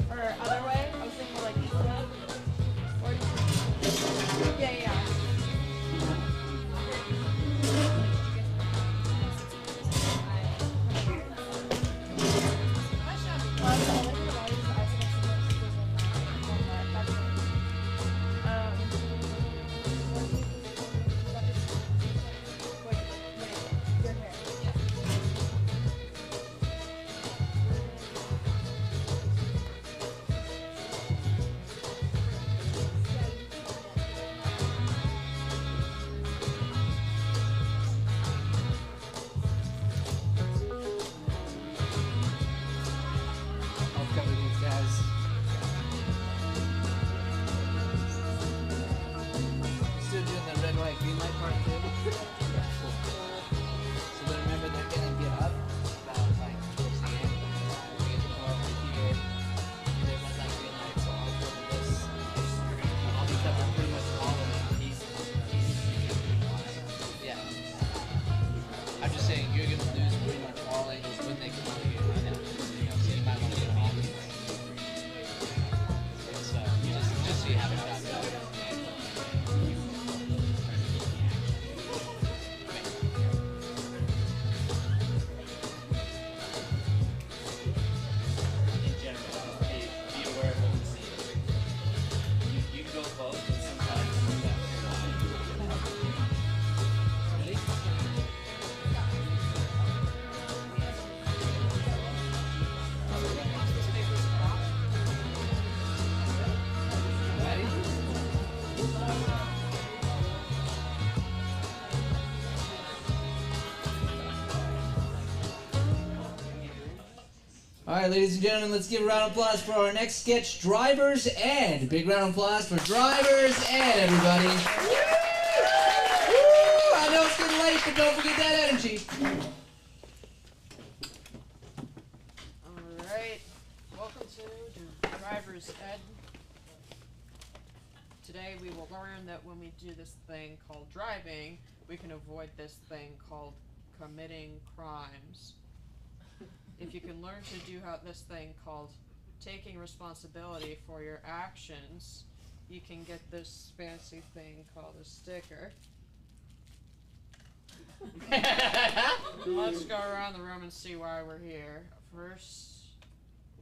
Or other way? I was thinking more like east way. Or yeah. All right, ladies and gentlemen, let's give a round of applause for our next sketch, Driver's Ed. Big round of applause for Driver's Ed, everybody. Woo! I know it's getting late, but don't forget that energy. Alright, welcome to Driver's Ed. Today we will learn that when we do this thing called driving, we can avoid this thing called committing crimes. If you can learn to do this thing called taking responsibility for your actions, you can get this fancy thing called a sticker. Let's go around the room and see why we're here. First,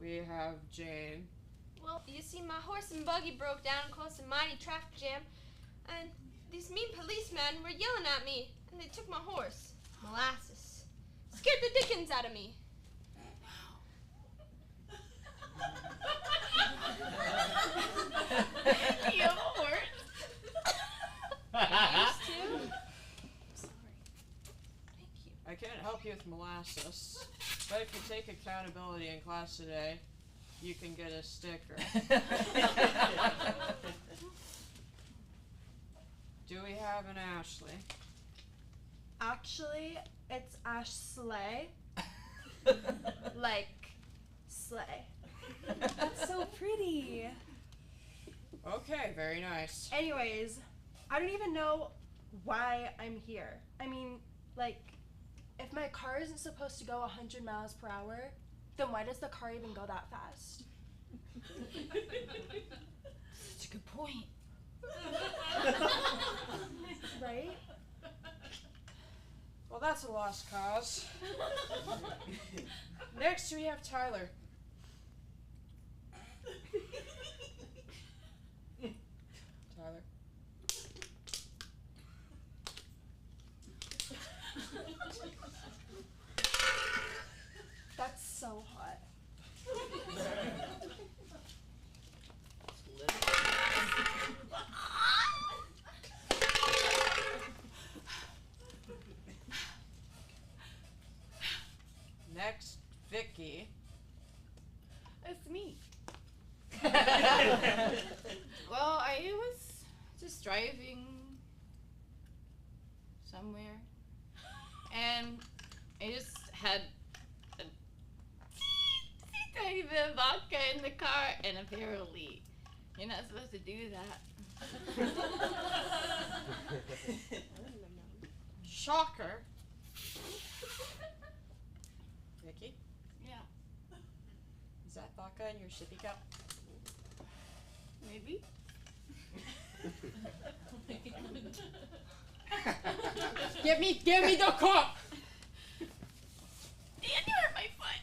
we have Jane. Well, you see, my horse and buggy broke down and caused a mighty traffic jam, and these mean policemen were yelling at me, and they took my horse, Molasses. Scared the dickens out of me. You have a horse? I used to. Sorry. Thank you. I can't help you with Molasses, but if you take accountability in class today, you can get a sticker. Do we have an Ashley? Actually, it's Ashley. Like, slay. That's so pretty. Okay, very nice. Anyways, I don't even know why I'm here. I mean, like, if my car isn't supposed to go 100 miles per hour, then why does the car even go that fast? Such a good point. Right? Well, that's a lost cause. Next, we have Tyler. Tyler. That's so hot. Next, Vicky. It's me. Well, I was just driving somewhere, and I just had a tiny bit of vodka in the car, and apparently you're not supposed to do that. Shocker. Vicky? Yeah, Is that vodka in your sippy cup? maybe. Give me the cup! You hurt my foot.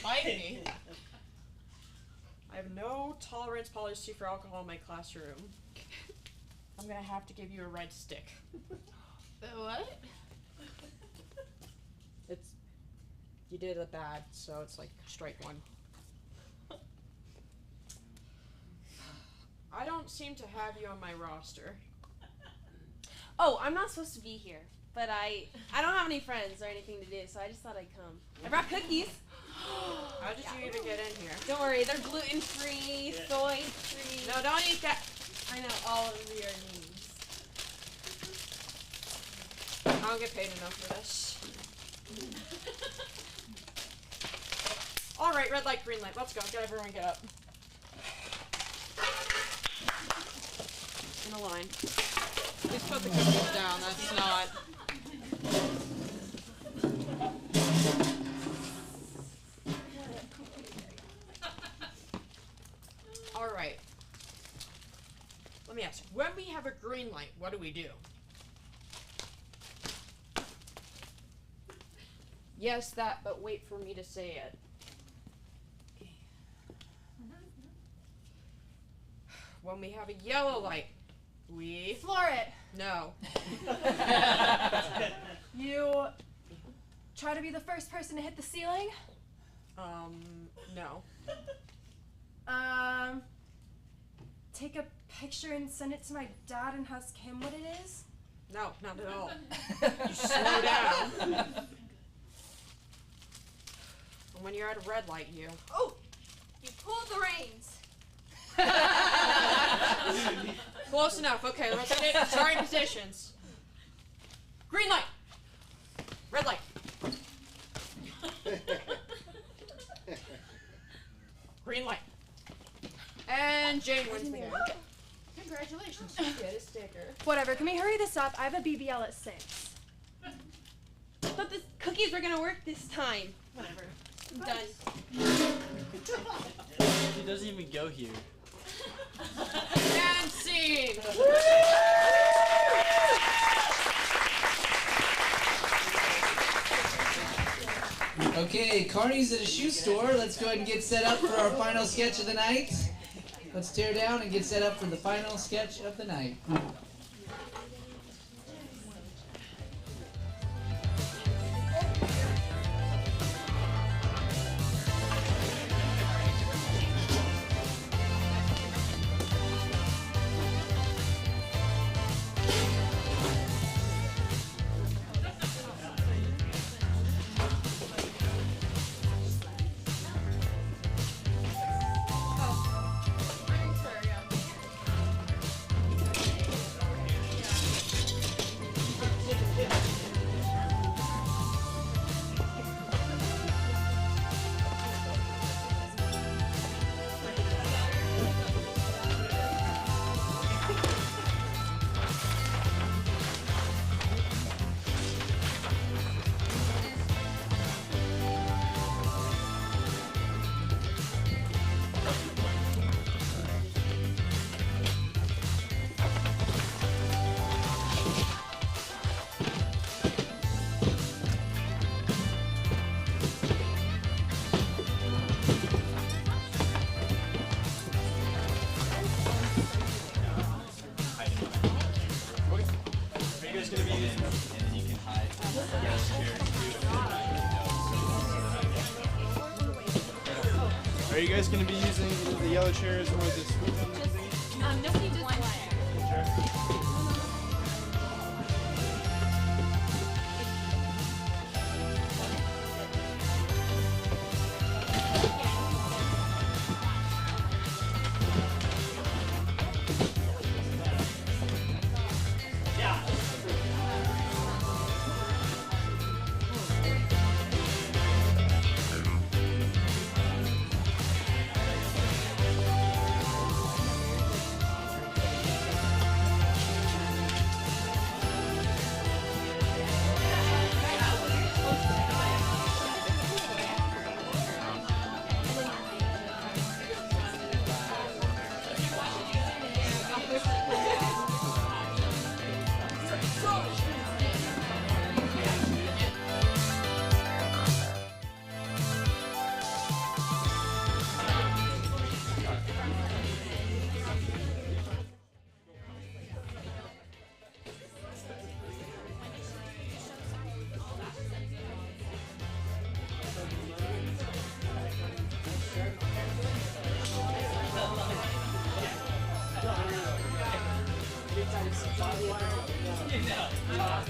Bite me. I have no tolerance policy for alcohol in my classroom. I'm gonna have to give you a red stick. The what? You did a bad, so it's like strike one. I don't seem to have you on my roster. Oh, I'm not supposed to be here, but I don't have any friends or anything to do, so I just thought I'd come. I brought cookies. How did you even get in here? Don't worry, they're gluten-free, soy-free. No, don't eat that. I know all of your names. I don't get paid enough for this. All right, red light, green light. Let's go. Get everyone get up. In a line. Please put the cookies down. That's not. All right. Let me ask. When we have a green light, what do we do? Yes, that, but wait for me to say it. When we have a yellow light, we Floor it. No. You try to be the first person to hit the ceiling? No. Take a picture and send it to my dad and ask him what it is? No, not at all. You slow down. When you're at a red light, you. Oh, you pulled the reins. Close enough. Okay, let's get starting positions. Green light. Red light. Green light. And Jane wins the game. Congratulations, you get a sticker. Whatever, can we hurry this up? I have a BBL at 6. I thought the cookies were gonna work this time. Whatever. I'm done. He doesn't even go here. And scene. Okay, Carney's at a shoe store. Let's go ahead and get set up for our final sketch of the night. Let's tear down and get set up for the final sketch of the night. Are you guys going to be using the yellow chairs or the swoop down thingy? Nobody just one chair.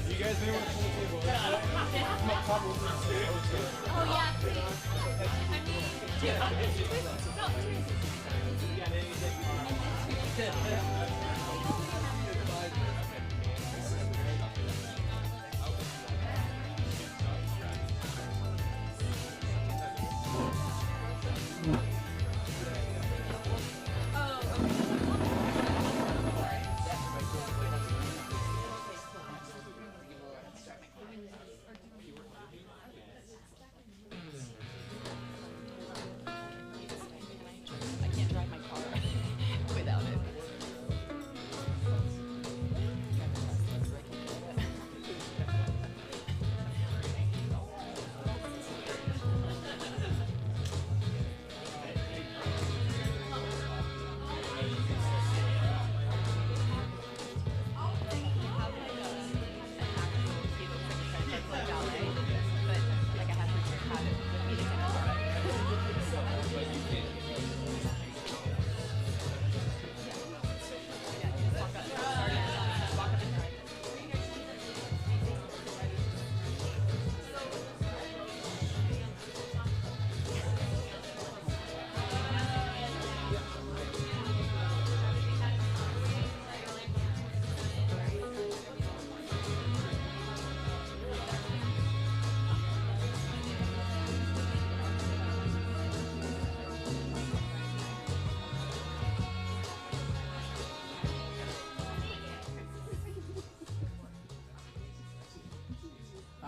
You guys may want to pull the table. Oh yeah,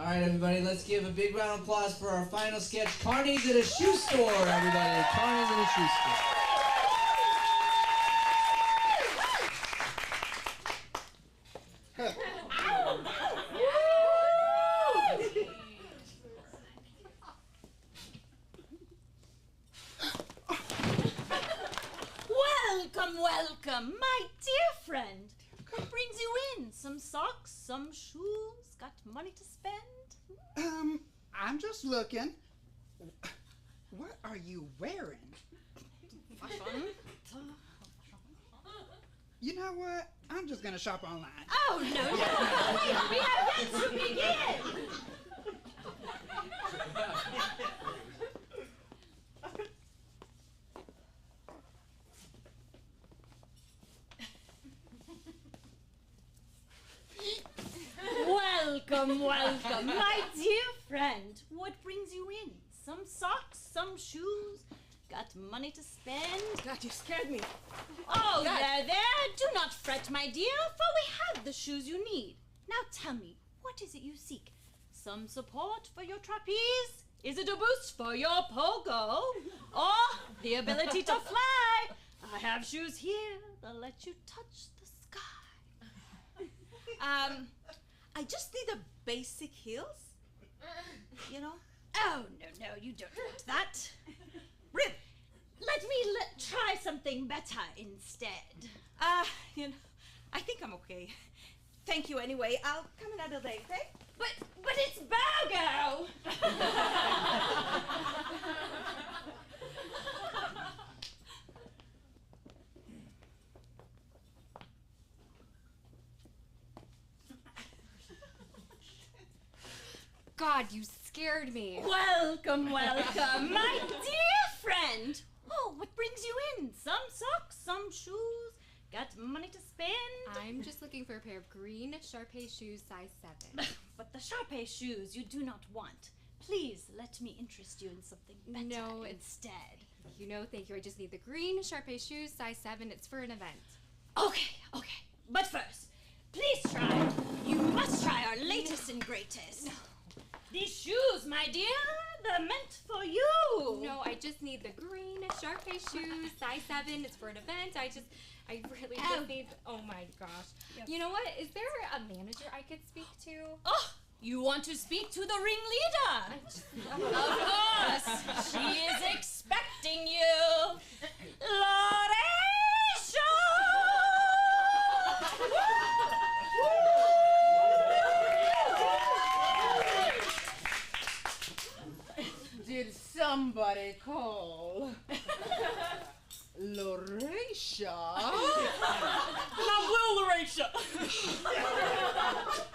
All right, everybody, let's give a big round of applause for our final sketch, Carney's at a Shoe Store, everybody. Carney's at a Shoe Store. Welcome, welcome, my dear friend. What brings you in? Some socks, some shoes? Got money to spend? I'm just looking. What are you wearing? You know what? I'm just gonna shop online. Oh, no. Wait, we have yet to begin. Welcome, welcome, my dear friend. What brings you in? Some socks, some shoes? Got money to spend? God, you scared me. Oh, God. there. Do not fret, my dear, for we have the shoes you need. Now tell me, what is it you seek? Some support for your trapeze? Is it a boost for your pogo? Or the ability to fly? I have shoes here that let you touch the sky. I just need the basic heels. You know? Oh, no, you don't want that. Really? Let me try something better instead. You know, I think I'm okay. Thank you anyway. I'll come another day, okay? But it's Virgo! God, you scared me. Welcome, welcome, my dear friend. Oh, what brings you in? Some socks, some shoes? Got money to spend? I'm just looking for a pair of green Sharpay shoes, size 7. But the Sharpay shoes you do not want. Please let me interest you in something better instead. You know, thank you. I just need the green Sharpay shoes, size 7. It's for an event. Okay. But first, please try. You must try our latest and greatest. These shoes, my dear, they're meant for you. No, I just need the green Sharpay shoes, size 7. It's for an event. I really just need. Oh my gosh. Yep. You know what? Is there a manager I could speak to? Oh, you want to speak to the ringleader? Of course. She is expecting you. Did somebody call? Lauracia? Not Will Lauracia.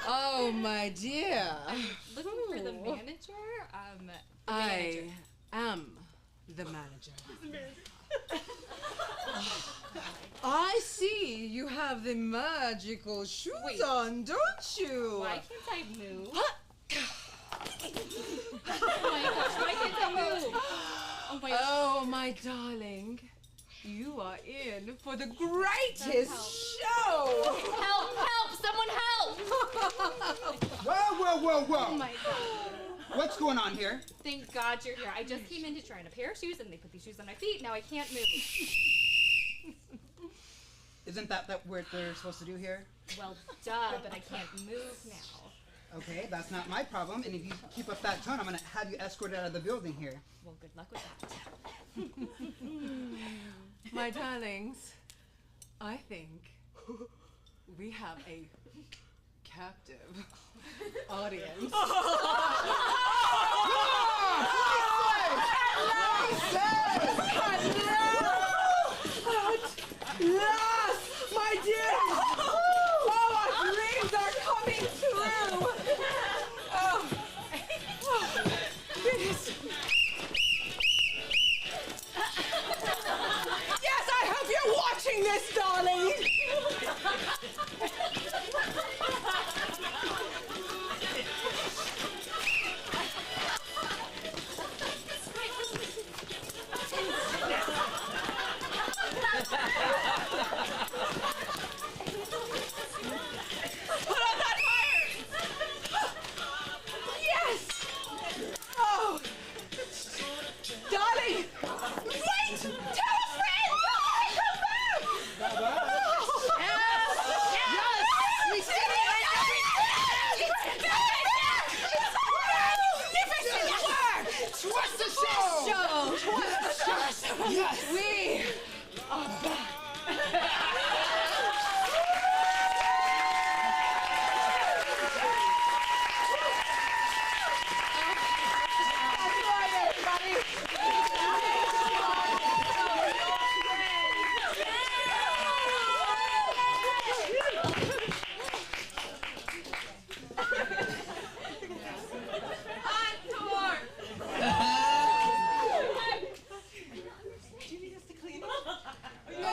Oh, my dear. Looking for the manager? I am the manager. I see you have the magical shoes on, don't you? Why can't I move? Oh my gosh, why can't I move? Oh, my darling. You are in for the greatest show! Help! Someone help! Whoa! Oh my god. What's going on here? Thank God you're here. I just came in to try on a pair of shoes and they put these shoes on my feet. Now I can't move. Isn't that what we're supposed to do here? Well, duh, but I can't move now. Okay, that's not my problem. And if you keep up that tone, I'm gonna have you escorted out of the building here. Well, good luck with that. My darlings, I think we have a captive audience. Yes, my dear! Oh, our dreams are coming true! Yes, I hope you're watching this, darling! Put out that fire!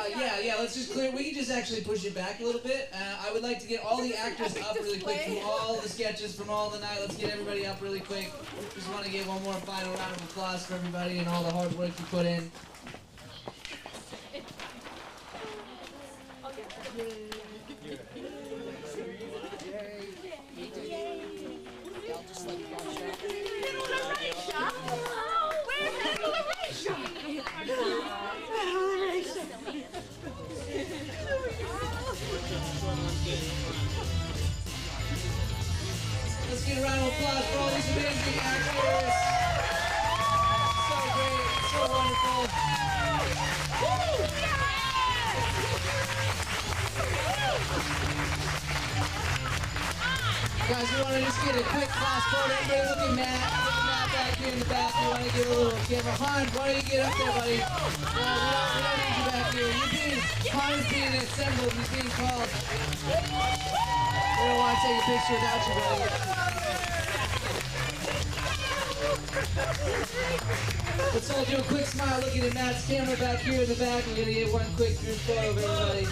Yeah, let's just clear. We can just actually push it back a little bit. I would like to get all the actors up really quick from all the sketches from all the night. Let's get everybody up really quick. Just want to give one more final round of applause for everybody and all the hard work you put in. Let's get a round of applause for all these amazing actors. So great, so wonderful. Guys, we want to just get a quick class photo. Everybody look at Matt. Look at Matt back here in the back. We want to give a little give a Hans. Why don't you get up there, buddy? No, we don't need you back here. You're being, Hans being assembled. He's being called. We don't want to take a picture without you, buddy. Let's all do a quick smile looking at Matt's camera back here in the back. We're going to get one quick group photo of everybody.